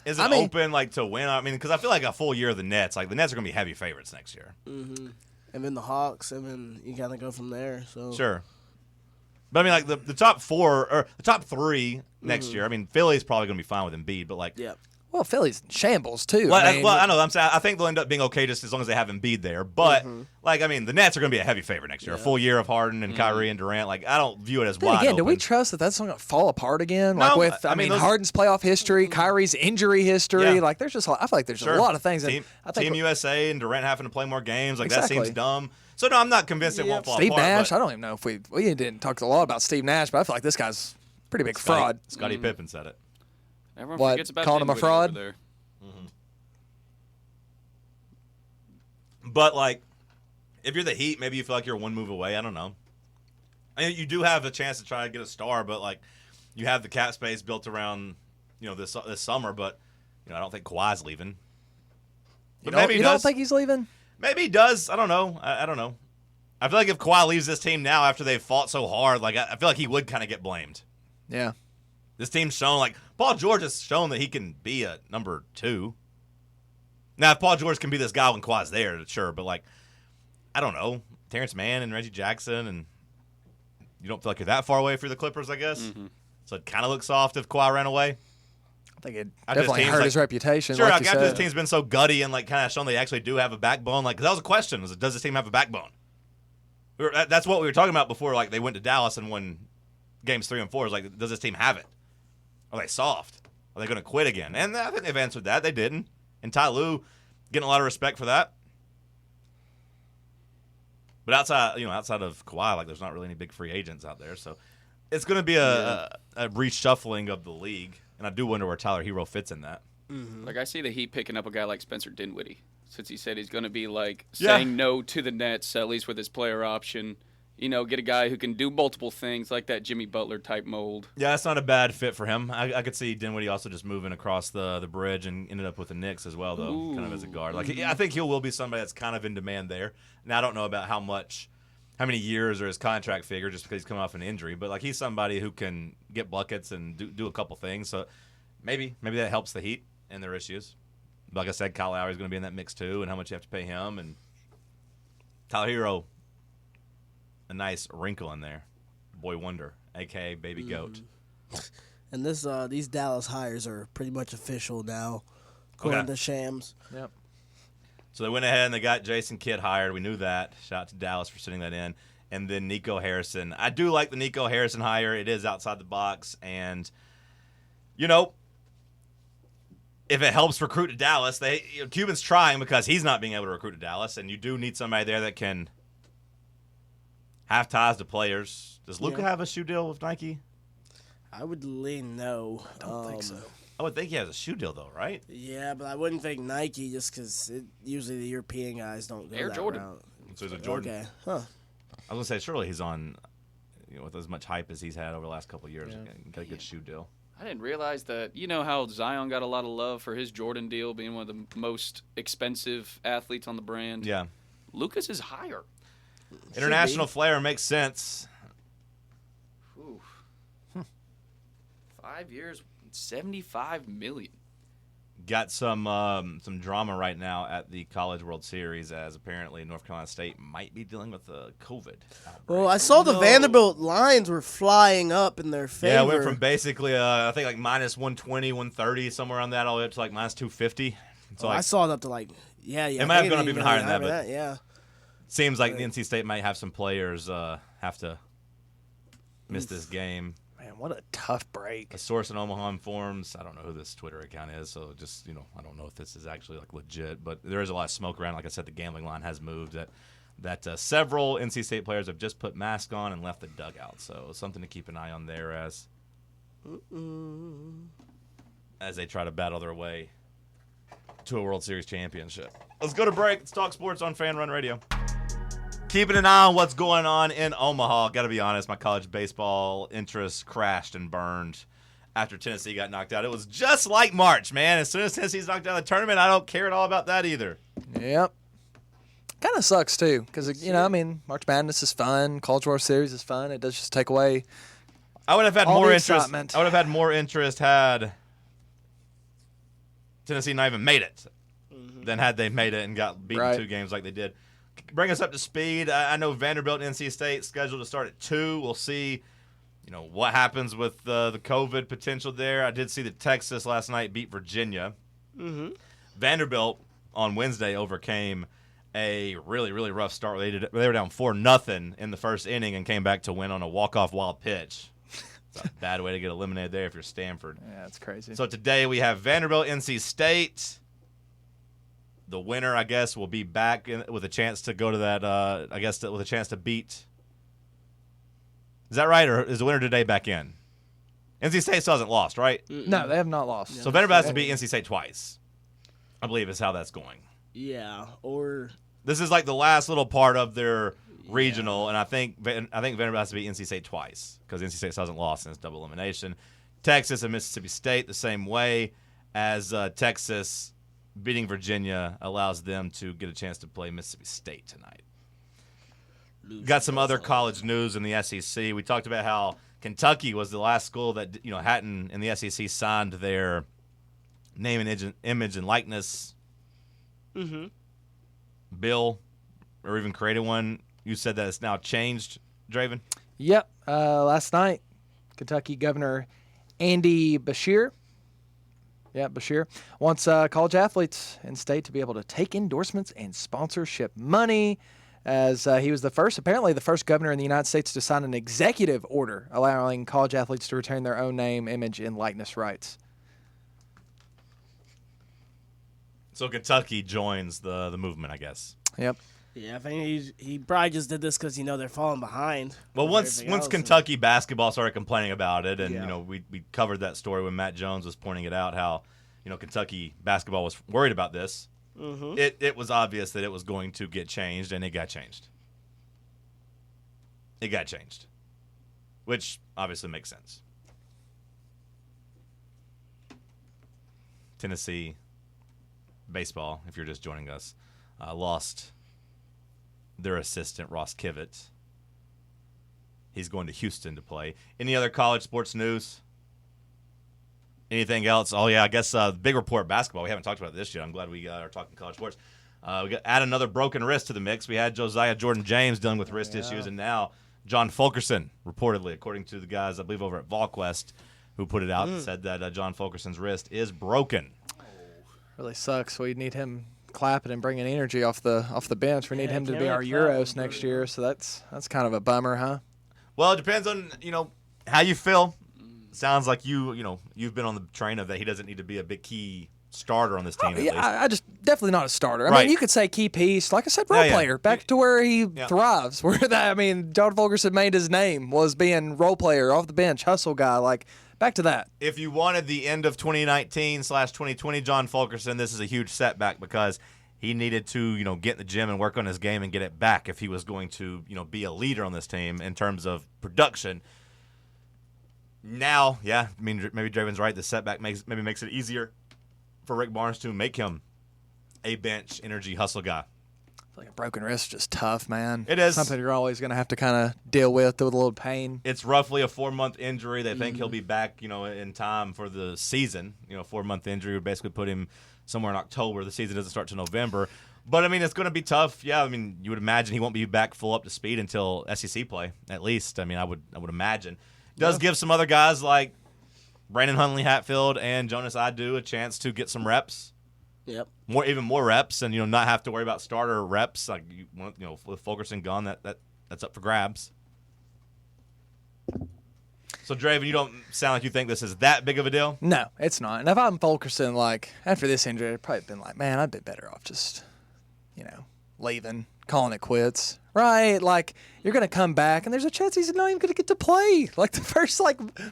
Speaker 3: a
Speaker 2: Is it
Speaker 3: I mean-
Speaker 2: open like to win? I mean, because I feel like a full year of the Nets, like the Nets are gonna be heavy favorites next year.
Speaker 4: And then the Hawks, and then you gotta go from there. So
Speaker 2: Sure. But I mean, like the top four or the top three next year. I mean, Philly's probably going to be fine with Embiid, but like,
Speaker 4: yeah.
Speaker 3: well, Philly's in shambles too.
Speaker 2: well,
Speaker 3: I mean,
Speaker 2: I know. I'm saying I think they'll end up being okay just as long as they have Embiid there. But like, I mean, the Nets are going to be a heavy favorite next year. A full year of Harden and Kyrie and Durant. Like, I don't view it as
Speaker 3: then
Speaker 2: wide
Speaker 3: again,
Speaker 2: open.
Speaker 3: do we trust that that's not going to fall apart again? Like
Speaker 2: No,
Speaker 3: with,
Speaker 2: I mean, those-
Speaker 3: Harden's playoff history, Kyrie's injury history.
Speaker 2: Yeah.
Speaker 3: Like, there's just, I feel like there's
Speaker 2: Sure.
Speaker 3: a lot of things. That
Speaker 2: Team,
Speaker 3: I think
Speaker 2: Team USA and Durant having to play more games. Like that
Speaker 3: Exactly.
Speaker 2: seems dumb. So no, I'm not convinced it won't fall
Speaker 3: Steve
Speaker 2: apart.
Speaker 3: Nash.
Speaker 2: but
Speaker 3: I don't even know if we didn't talk a lot about Steve Nash, but I feel like this guy's a pretty big fraud.
Speaker 2: Scottie Pippen said it.
Speaker 5: Everyone
Speaker 3: What,
Speaker 5: forgets about
Speaker 3: calling him a
Speaker 5: Dinwiddie
Speaker 3: fraud?
Speaker 5: over there.
Speaker 2: But like, if you're the Heat, maybe you feel like you're one move away. I don't know. I mean, you do have a chance to try to get a star, but like, you have the cap space built around, this summer. But I don't think Kawhi's leaving. But maybe he
Speaker 3: You don't
Speaker 2: does.
Speaker 3: think he's leaving?
Speaker 2: Maybe he does. I don't know. I don't know. I feel like if Kawhi leaves this team now after they've fought so hard, like I feel like he would kind of get blamed.
Speaker 3: Yeah.
Speaker 2: This team's shown, like, Paul George has shown that he can be a number 2. Now, if Paul George can be this guy when Kawhi's there, sure. But, like, I don't know. Terrence Mann and Reggie Jackson, and you don't feel like you're that far away for the Clippers, I guess. So it kind of looks soft if Kawhi ran away.
Speaker 3: I think it
Speaker 2: After this
Speaker 3: definitely
Speaker 2: team's,
Speaker 3: hurt
Speaker 2: like-
Speaker 3: his reputation.
Speaker 2: Sure,
Speaker 3: like
Speaker 2: like
Speaker 3: you
Speaker 2: after
Speaker 3: said.
Speaker 2: this team's been so gutty and, like, kind of shown they actually do have a backbone. Like, 'cause that was a question. Does this team have a backbone? That's what we were talking about before, like, they went to Dallas and won games 3 and 4. Is like, does this team have it? Are they soft? Are they going to quit again? And I think they've answered that. They didn't. And Ty Lue getting a lot of respect for that. But outside of Kawhi, like, there's not really any big free agents out there. So it's going to be a reshuffling of the league. And I do wonder where Tyler Hero fits in that.
Speaker 5: Like I see the Heat picking up a guy like Spencer Dinwiddie, since he said he's going to be like
Speaker 2: Yeah.
Speaker 5: saying no to the Nets, at least with his player option. Get a guy who can do multiple things, like that Jimmy Butler type mold.
Speaker 2: Yeah, that's not a bad fit for him. I could see Dinwiddie also just moving across the bridge and ended up with the Knicks as well, though, kind of as a guard. Like, I think he will be somebody that's kind of in demand there. Now, I don't know about how much how many years or his contract figure just because he's coming off an injury. But like he's somebody who can get buckets and do a couple things. So maybe that helps the Heat and their issues. But like I said, Kyle Lowry's going to be in that mix too, and how much you have to pay him. And Tyler Hero, a nice wrinkle in there. Boy wonder, a.k.a. Baby Goat.
Speaker 4: And these Dallas hires are pretty much official now, according to Shams.
Speaker 3: Yep.
Speaker 2: So they went ahead and they got Jason Kidd hired. We knew that. Shout out to Dallas for sending that in. And then Nico Harrison. I do like the Nico Harrison hire. It is outside the box. And, you know, if it helps recruit to Dallas, Cuban's trying because he's not being able to recruit to Dallas. And you do need somebody there that can have ties to players. Does Luka have a shoe deal with Nike?
Speaker 4: I would lean no.
Speaker 3: I don't think so.
Speaker 2: I would think he has a shoe deal, though, right?
Speaker 4: Yeah, but I wouldn't think Nike just because usually the European guys don't go
Speaker 5: Air
Speaker 4: that
Speaker 5: Jordan.
Speaker 4: route.
Speaker 2: So he's a Jordan.
Speaker 4: Okay. Huh.
Speaker 2: I was going to say, surely he's on, with as much hype as he's had over the last couple of years. Got a good shoe deal.
Speaker 5: I didn't realize that. You know how Zion got a lot of love for his Jordan deal, being one of the most expensive athletes on the brand.
Speaker 2: Yeah.
Speaker 5: Lucas is higher.
Speaker 2: International flair makes sense.
Speaker 5: Ooh. 5 years, $75 million.
Speaker 2: Got some drama right now at the College World Series as apparently North Carolina State might be dealing with a COVID outbreak.
Speaker 4: Well, I saw the Vanderbilt lines were flying up in their favor.
Speaker 2: Yeah, it went from basically, I think like minus 120, 130, somewhere on that, all the way up to like minus 250. So
Speaker 4: I saw it up to like,
Speaker 2: it might have gone up even higher than that, but
Speaker 4: yeah.
Speaker 2: Seems like the NC State might have some players have to miss this game.
Speaker 3: Man, what a tough break.
Speaker 2: A source in Omaha informs, I don't know who this Twitter account is, so just, I don't know if this is actually like legit, but there is a lot of smoke around. Like I said, the gambling line has moved that several NC State players have just put masks on and left the dugout. So something to keep an eye on there as they try to battle their way to a World Series championship. Let's go to break. Let's talk sports on Fan Run Radio. Keeping an eye on what's going on in Omaha. Got to be honest, my college baseball interest crashed and burned after Tennessee got knocked out. It was just like March, man. As soon as Tennessee's knocked out of the tournament, I don't care at all about that either.
Speaker 3: Yep. Kind of sucks, too, because, March Madness is fun. College World Series is fun. It does just take away
Speaker 2: I would have had
Speaker 3: all
Speaker 2: more
Speaker 3: the
Speaker 2: interest.
Speaker 3: excitement.
Speaker 2: I would have had more interest had Tennessee not even made it than had they made it and got beaten 2 games like they did. Bring us up to speed. I know Vanderbilt and NC State scheduled to start at 2. We'll see, what happens with the COVID potential there. I did see that Texas last night beat Virginia. Mm-hmm. Vanderbilt on Wednesday overcame a really, really rough start. They were down 4-0 in the first inning and came back to win on a walk-off wild pitch. It's a bad way to get eliminated there if you're Stanford.
Speaker 3: Yeah, that's crazy.
Speaker 2: So today we have Vanderbilt, NC State. The winner, I guess, will be back with a chance to go to that, with a chance to beat. Is that right, or is the winner today back in? NC State still hasn't lost, right?
Speaker 3: No, they have not lost.
Speaker 2: So Vanderbilt has to beat NC State twice, I believe is how that's going.
Speaker 4: Yeah, or
Speaker 2: This is like the last little part of their regional, and I think Vanderbilt has to beat NC State twice because NC State hasn't lost since double elimination. Texas and Mississippi State the same way as Texas beating Virginia allows them to get a chance to play Mississippi State tonight. Got some other college news in the SEC. We talked about how Kentucky was the last school that hadn't in the SEC signed their name and image and likeness bill or even created one. You said that it's now changed, Draven?
Speaker 3: Yep. Last night, Kentucky Governor Andy Beshear wants college athletes in state to be able to take endorsements and sponsorship money, as he was the first governor in the United States to sign an executive order allowing college athletes to retain their own name, image, and likeness rights.
Speaker 2: So Kentucky joins the movement, I guess.
Speaker 3: Yep.
Speaker 4: yeah, I think he probably just did this because they're falling behind.
Speaker 2: Well, once Kentucky basketball started complaining about it, and
Speaker 4: Yeah.
Speaker 2: we covered that story when Matt Jones was pointing it out, how Kentucky basketball was worried about this.
Speaker 4: Mm-hmm.
Speaker 2: It was obvious that it was going to get changed, and it got changed. It got changed, which obviously makes sense. Tennessee baseball, if you're just joining us, lost their assistant Ross Kivett He's going to Houston to play. Any other college sports news? Anything else? Oh, yeah, I guess big report basketball. We haven't talked about this yet. I'm glad we are talking college sports. We got add another broken wrist to the mix. We had Josiah Jordan-James dealing with wrist issues, and now John Fulkerson, reportedly, according to the guys, I believe, over at VolQuest, who put it out, said that John Fulkerson's wrist is broken.
Speaker 3: Really sucks. We need him clapping and bringing energy off the bench. We need him to
Speaker 4: can't
Speaker 3: be our
Speaker 4: really
Speaker 3: Euros
Speaker 4: clap.
Speaker 3: next year, so that's kind of a bummer, huh?
Speaker 2: Well, it depends on, how you feel. Sounds like you've been on the train of that he doesn't need to be a big key starter on this team. At least.
Speaker 3: I just definitely not a starter. I
Speaker 2: Right.
Speaker 3: mean, you could say key piece, like I said, role
Speaker 2: Yeah.
Speaker 3: player, back to where he thrives. Where John Fulkerson made his name was being role player off the bench, hustle guy, like back to that.
Speaker 2: If you wanted the end of 2019/2020 John Fulkerson, this is a huge setback because he needed to, get in the gym and work on his game and get it back if he was going to, be a leader on this team in terms of production. Now, yeah, I mean, maybe Draven's right. The setback makes it easier for Rick Barnes to make him a bench energy hustle guy.
Speaker 3: Like a broken wrist is just tough, man.
Speaker 2: It is.
Speaker 3: Something you're always going to have to kind of deal with a little pain.
Speaker 2: It's roughly a 4-month injury. They think he'll be back, in time for the season. 4-month injury would basically put him somewhere in October. The season doesn't start till November. But, I mean, it's going to be tough. Yeah, I mean, you would imagine he won't be back full up to speed until SEC play, at least. I mean, I would imagine. Does give some other guys like Brandon Huntley-Hatfield and Jonas Adu a chance to get some reps.
Speaker 4: Yep.
Speaker 2: Even more reps, and not have to worry about starter reps. Like with Fulkerson gone, that's up for grabs. So Draven, you don't sound like you think this is that big of a deal.
Speaker 3: No, it's not. And if I'm Fulkerson, like after this injury, I'd probably been like, man, I'd be better off just, leaving, calling it quits. Right, like you're gonna come back, and there's a chance he's not even gonna get to play. Like the first,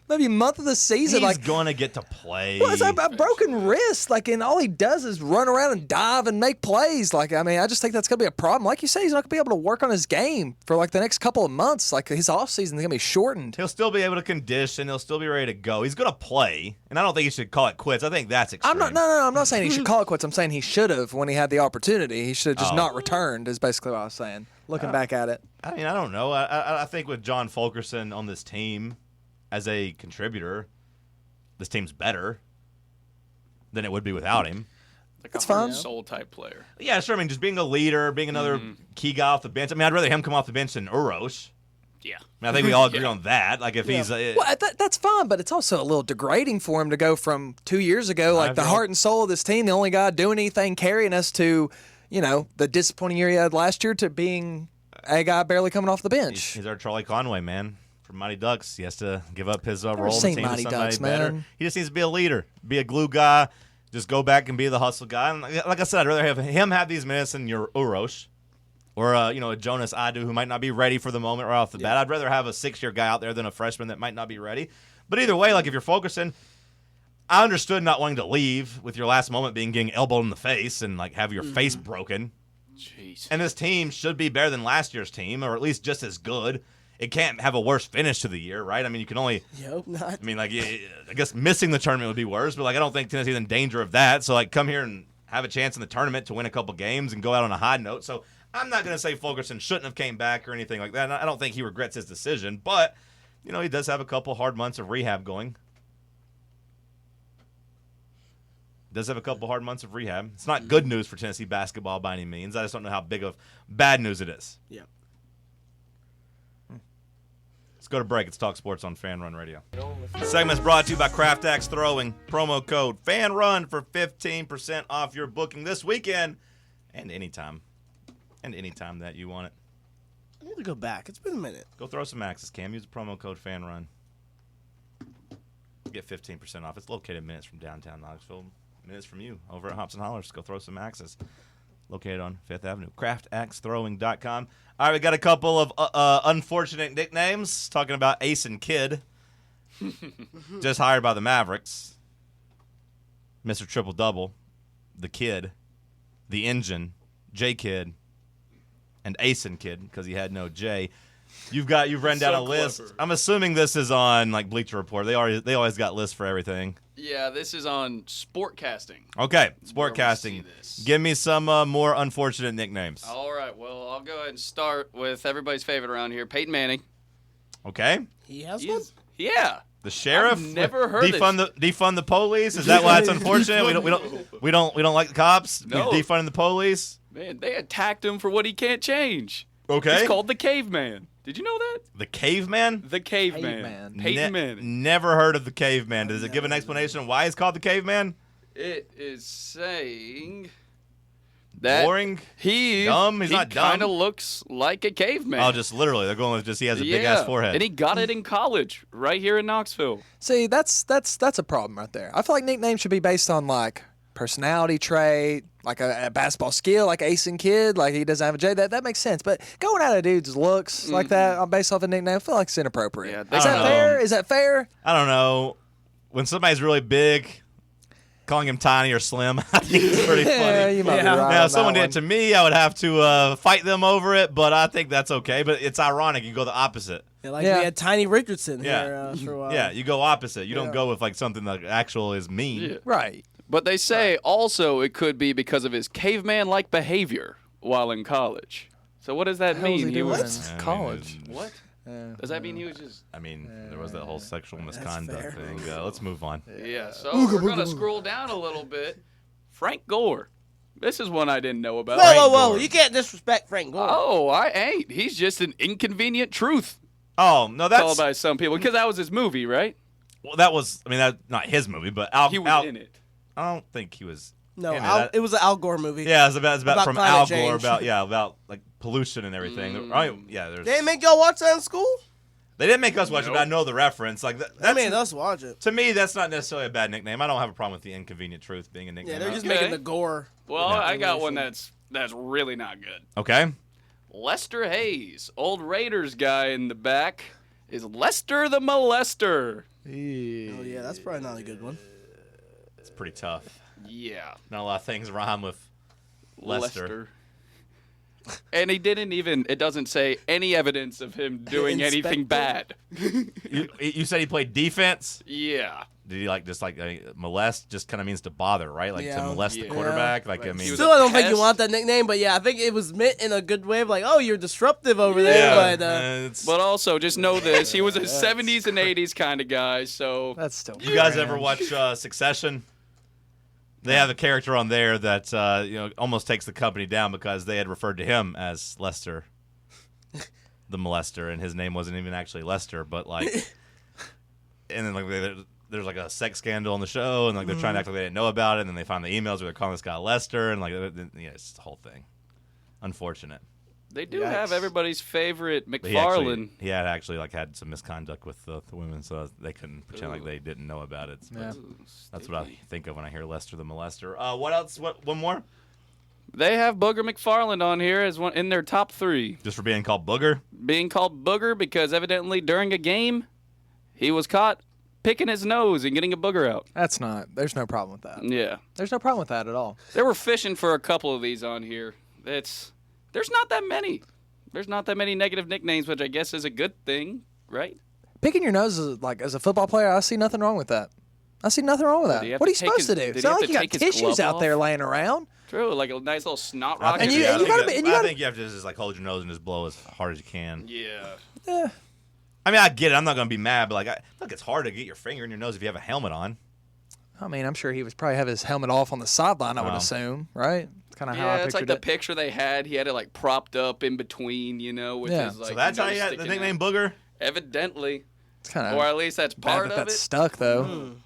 Speaker 3: maybe month of the season,
Speaker 2: He's gonna get to play.
Speaker 3: Well, it's a broken wrist, and all he does is run around and dive and make plays. I just think that's gonna be a problem. Like you say, he's not gonna be able to work on his game for the next couple of months. His off season is gonna be shortened.
Speaker 2: He'll still be able to condition. He'll still be ready to go. He's gonna play, and I don't think he should call it quits. I think that's extreme.
Speaker 3: I'm not saying he should call it quits. I'm saying he should have when he had the opportunity. He should have just not returned. Is basically what I was saying. Looking back at it.
Speaker 2: I mean, I don't know. I think with John Fulkerson on this team as a contributor, this team's better than it would be without him.
Speaker 3: That's fine.
Speaker 5: Soul type player.
Speaker 2: Yeah, sure. I mean, just being a leader, being another key guy off the bench. I mean, I'd rather him come off the bench than Urosh.
Speaker 5: Yeah.
Speaker 2: I think we all agree on that. Like, if he's
Speaker 3: Well, that's fine, but it's also a little degrading for him to go from 2 years ago, the heart and soul of this team, the only guy doing anything, carrying us to, the disappointing year he had last year, to being a guy barely coming off the bench.
Speaker 2: he's our Charlie Conway, man, from Mighty Ducks. He has to give up his role in the
Speaker 3: seen
Speaker 2: team to
Speaker 3: Mighty
Speaker 2: somebody
Speaker 3: Ducks,
Speaker 2: better.
Speaker 3: man.
Speaker 2: He just needs to be a leader, be a glue guy, just go back and be the hustle guy. And like I said, I'd rather have him have these minutes than your Urosh or a Jonas Adu who might not be ready for the moment right off the bat. I'd rather have a 6-year guy out there than a freshman that might not be ready. But either way, if you're focusing, I understood not wanting to leave with your last moment being getting elbowed in the face and have your face broken.
Speaker 5: Jeez.
Speaker 2: And this team should be better than last year's team, or at least just as good. It can't have a worse finish to the year, right? I mean, you can only.
Speaker 4: You hope not.
Speaker 2: I mean, I guess missing the tournament would be worse, but I don't think Tennessee's in danger of that. So come here and have a chance in the tournament to win a couple games and go out on a high note. So I'm not going to say Fulkerson shouldn't have came back or anything like that. I don't think he regrets his decision, but he does have a couple hard months of rehab going. Does have a couple hard months of rehab. It's not good news for Tennessee basketball by any means. I just don't know how big of bad news it is.
Speaker 4: Yeah.
Speaker 2: Let's go to break. It's Talk Sports on Fan Run Radio. The segment's brought to you by Craft Axe Throwing. Promo code FANRUN for 15% off your booking this weekend and anytime. And anytime that you want it.
Speaker 4: I need to go back. It's been a minute.
Speaker 2: Go throw some axes, Cam. Use the promo code FANRUN. Get 15% off. It's located minutes from downtown Knoxville. Minutes from you over at Hops and Hollers. Go throw some axes. Located on 5th Avenue. CraftAxeThrowing.com. All right, we got a couple of unfortunate nicknames. Talking about Ace and Kid. Just hired by the Mavericks. Mr. Triple Double. The Kid. The Engine. J-Kid. And Ace and Kid, because he had no J. You've run down a list.
Speaker 5: clever.
Speaker 2: I'm assuming this is on Bleacher Report. They always got lists for everything.
Speaker 5: Yeah, this is on Sportcasting.
Speaker 2: Okay,
Speaker 5: Where we
Speaker 2: Sportcasting.
Speaker 5: see this.
Speaker 2: Give me some more unfortunate nicknames.
Speaker 5: All right, well, I'll go ahead and start with everybody's favorite around here, Peyton Manning.
Speaker 2: Okay.
Speaker 4: He has one?
Speaker 5: Yeah.
Speaker 2: The sheriff.
Speaker 5: I've never heard
Speaker 2: defund the police. Is that why it's unfortunate? we don't like the cops.
Speaker 5: No.
Speaker 2: We're defunding the police.
Speaker 5: Man, they attacked him for what he can't change.
Speaker 2: Okay.
Speaker 5: He's called the Caveman. Did you know that?
Speaker 2: The caveman.
Speaker 5: The Caveman.
Speaker 3: Caveman.
Speaker 5: Peyton Manning.
Speaker 2: Never heard of the caveman. Does it give an explanation why he's called the caveman?
Speaker 5: It is saying that
Speaker 2: Boring.
Speaker 5: he
Speaker 2: Dumb? He's not dumb.
Speaker 5: kind of looks like a caveman.
Speaker 2: Oh, just literally. They're going with just he has a big ass forehead.
Speaker 5: And he got it in college, right here in Knoxville.
Speaker 3: See, that's a problem right there. I feel like nicknames should be based on like personality trait, like a basketball skill, like Ace Kid, like he doesn't have a J. That makes sense. But going out of dude's looks like that based off a nickname, I feel like it's inappropriate.
Speaker 5: Yeah,
Speaker 3: Is that
Speaker 2: know.
Speaker 3: fair? Is that fair?
Speaker 2: I don't know. When somebody's really big, calling him tiny or slim, I think it's pretty
Speaker 3: Yeah,
Speaker 2: funny.
Speaker 3: you might be
Speaker 4: Yeah.
Speaker 3: right.
Speaker 2: Now,
Speaker 3: on
Speaker 2: if someone
Speaker 3: that
Speaker 2: did it to me, I would have to fight them over it, but I think that's okay. But it's ironic. You go the opposite.
Speaker 4: Yeah, like
Speaker 3: Yeah.
Speaker 4: we had Tiny Richardson
Speaker 2: Yeah.
Speaker 4: here for a while.
Speaker 2: Yeah, you go opposite. You don't go with like something that actual is mean.
Speaker 5: Yeah.
Speaker 3: Right.
Speaker 5: But they say also it could be because of his caveman-like behavior while in college. So what does that
Speaker 3: What the hell was
Speaker 5: mean?
Speaker 3: he doing
Speaker 5: was
Speaker 3: in college?
Speaker 5: what? Does that mean he was just?
Speaker 2: I mean, there was that whole sexual misconduct
Speaker 4: fair.
Speaker 2: thing. Let's move on.
Speaker 5: Yeah. So we're gonna scroll down a little bit. Frank Gore. This is one I didn't know about.
Speaker 4: Whoa!
Speaker 2: Gore.
Speaker 4: You can't disrespect Frank Gore.
Speaker 5: Oh, I ain't. He's just an inconvenient truth
Speaker 2: Oh no,
Speaker 5: called
Speaker 2: that's
Speaker 5: by some people because that was his movie, right?
Speaker 2: well, that was. I mean, that's not his movie, but
Speaker 5: He was in it.
Speaker 2: I don't think he was.
Speaker 4: No,
Speaker 2: in it.
Speaker 4: it was an Al Gore movie.
Speaker 2: Yeah, it's about
Speaker 4: About
Speaker 2: from
Speaker 4: climate
Speaker 2: Al Gore
Speaker 4: change.
Speaker 2: about like pollution and everything. Right? Yeah, there's.
Speaker 4: They didn't make y'all watch that in school?
Speaker 2: They didn't make us watch it,
Speaker 5: Nope.
Speaker 2: but I know the reference. Like
Speaker 4: They
Speaker 2: that's
Speaker 4: made us watch it.
Speaker 2: to me, that's not necessarily a bad nickname. I don't have a problem with the inconvenient truth being a nickname.
Speaker 4: Yeah, they're just
Speaker 5: Okay.
Speaker 4: making the Gore.
Speaker 5: Well,
Speaker 2: Yeah.
Speaker 5: I got one that's really not good.
Speaker 2: Okay.
Speaker 5: Lester Hayes, old Raiders guy in the back, is Lester the Molester.
Speaker 4: Oh yeah, that's probably not a good one.
Speaker 2: It's pretty tough.
Speaker 5: Yeah,
Speaker 2: Not a lot of things rhyme with Lester.
Speaker 5: And he didn't even, it doesn't say any evidence of him doing anything bad.
Speaker 2: You said he played defense.
Speaker 5: Yeah.
Speaker 2: Did he like molest? Just kind of means to bother, right? Like
Speaker 4: Yeah.
Speaker 2: to molest the
Speaker 5: Yeah.
Speaker 2: quarterback. Like I
Speaker 5: He
Speaker 2: mean,
Speaker 5: was
Speaker 4: Still, I don't think you
Speaker 5: pest.
Speaker 4: want that nickname, but yeah, I think it was meant in a good way of like, oh, you're disruptive over there.
Speaker 2: yeah.
Speaker 4: But
Speaker 2: It's-
Speaker 5: But also, just know this, he was a 70s and 80s kind of guy, so
Speaker 3: That's still.
Speaker 2: you guys ever watch Succession? They have a character on there that almost takes the company down because they had referred to him as Lester, the molester, and his name wasn't even actually Lester, but like, and then like there's like a sex scandal on the show, and like they're trying to act like they didn't know about it, and then they find the emails where they're calling this guy Lester, and like it's the whole thing. Unfortunate.
Speaker 5: they do have everybody's favorite
Speaker 2: But
Speaker 5: McFarlane.
Speaker 2: he had actually like had some misconduct with the women, so they couldn't pretend like they didn't know about it.
Speaker 3: Yeah.
Speaker 2: That's what I think of when I hear Lester the molester. What else? One more?
Speaker 5: They have Booger McFarland on here as one in their top 3.
Speaker 2: Just for being called Booger?
Speaker 5: Being called Booger because evidently during a game, he was caught picking his nose and getting a booger out.
Speaker 3: That's not. There's no problem with that.
Speaker 5: Yeah.
Speaker 3: There's no problem with that at all.
Speaker 5: They were fishing for a couple of these on here. There's not that many. There's not that many negative nicknames, which I guess is a good thing, right?
Speaker 3: Picking your nose as a football player, I see nothing wrong with that. I see nothing wrong with that.
Speaker 5: Did he have
Speaker 3: What are you
Speaker 5: to take
Speaker 3: supposed to
Speaker 5: his-
Speaker 3: do?
Speaker 5: did
Speaker 3: It's
Speaker 5: he
Speaker 3: not
Speaker 5: have
Speaker 3: like
Speaker 5: to
Speaker 3: you got
Speaker 5: take his
Speaker 3: tissues
Speaker 5: glove
Speaker 3: out there
Speaker 5: off?
Speaker 3: laying around.
Speaker 5: True, like a nice little snot
Speaker 2: I
Speaker 5: rocket.
Speaker 2: think
Speaker 3: And you
Speaker 2: I think
Speaker 3: gotta
Speaker 2: that-
Speaker 3: be- and you
Speaker 2: I
Speaker 3: gotta-
Speaker 2: think you have to just like hold your nose and just blow as hard as you can.
Speaker 5: Yeah.
Speaker 2: I mean, I get it. I'm not gonna be mad, but like, look, it's hard to get your finger in your nose if you have a helmet on.
Speaker 3: I mean, I'm sure he was probably have his helmet off on the sideline. I would
Speaker 2: Wow.
Speaker 3: assume, right? It's kind of how I
Speaker 5: Yeah,
Speaker 3: pictured
Speaker 5: it's like the
Speaker 3: it.
Speaker 5: picture they had. He had it like propped up in between, with
Speaker 3: Yeah.
Speaker 5: his like.
Speaker 2: So that's how
Speaker 5: nose
Speaker 2: you got the
Speaker 5: sticking
Speaker 2: nickname
Speaker 5: out.
Speaker 2: Booger.
Speaker 5: Evidently,
Speaker 3: It's kind
Speaker 5: or
Speaker 3: of
Speaker 5: at least that's
Speaker 3: bad
Speaker 5: part
Speaker 3: that
Speaker 5: of
Speaker 3: that's
Speaker 5: it.
Speaker 3: stuck though.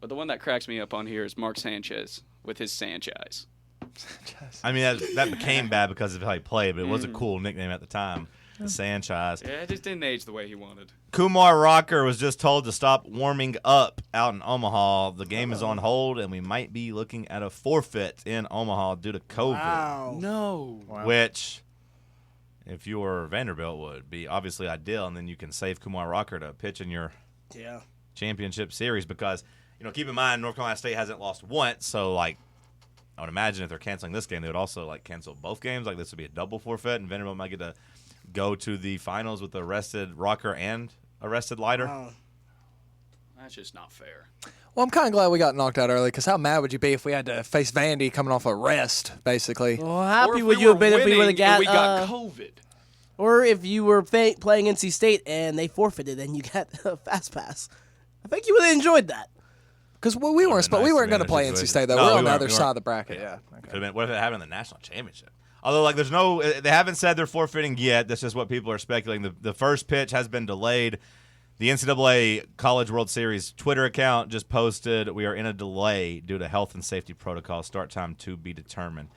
Speaker 5: But the one that cracks me up on here is Mark Sanchez with his Sanchez.
Speaker 2: I mean, that became bad because of how he played, but it was a cool nickname at the time. The Sanchez.
Speaker 5: Yeah, it just didn't age the way he wanted.
Speaker 2: Kumar Rocker was just told to stop warming up out in Omaha. The game is on hold, and we might be looking at a forfeit in Omaha due to COVID.
Speaker 4: wow.
Speaker 5: No.
Speaker 2: Which, if you were Vanderbilt, would be obviously ideal, and then you can save Kumar Rocker to pitch in your
Speaker 4: Yeah.
Speaker 2: championship series because, keep in mind, North Carolina State hasn't lost once, so, like, I would imagine if they're canceling this game, they would also, like, cancel both games. Like, this would be a double forfeit, and Vanderbilt might get to go to the finals with arrested Rocker and arrested Leiter.
Speaker 4: Wow.
Speaker 5: That's just not fair.
Speaker 3: Well, I'm kind of glad we got knocked out early because how mad would you be if we had to face Vandy coming off a rest, basically?
Speaker 4: Well,
Speaker 5: Or
Speaker 4: happy
Speaker 5: if
Speaker 4: would
Speaker 5: we
Speaker 4: you have
Speaker 5: were
Speaker 4: been if we would
Speaker 5: winning
Speaker 4: have got?
Speaker 5: and we got COVID.
Speaker 4: Or if you were playing NC State and they forfeited and you got a fast pass, I think you would have enjoyed that.
Speaker 3: Because we weren't going to play NC State though. We're on the other side of the bracket. Yeah. Okay.
Speaker 2: Could have been. What if it happened in the national championship? Although, like, they haven't said they're forfeiting yet. That's just what people are speculating. The first pitch has been delayed. The NCAA College World Series Twitter account just posted, "We are in a delay due to health and safety protocols. Start time to be determined."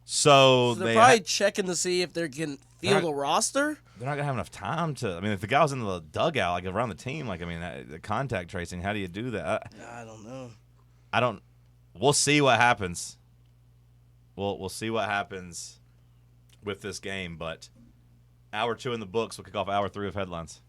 Speaker 2: So
Speaker 4: they're probably checking to see if they can field a roster.
Speaker 2: They're not gonna have enough time to. I mean, if the guy was in the dugout, like around the team, like the contact tracing. How do you do that?
Speaker 4: I don't know.
Speaker 2: We'll see what happens. We'll see what happens with this game, but hour 2 in the books. We'll kick off hour 3 of headlines.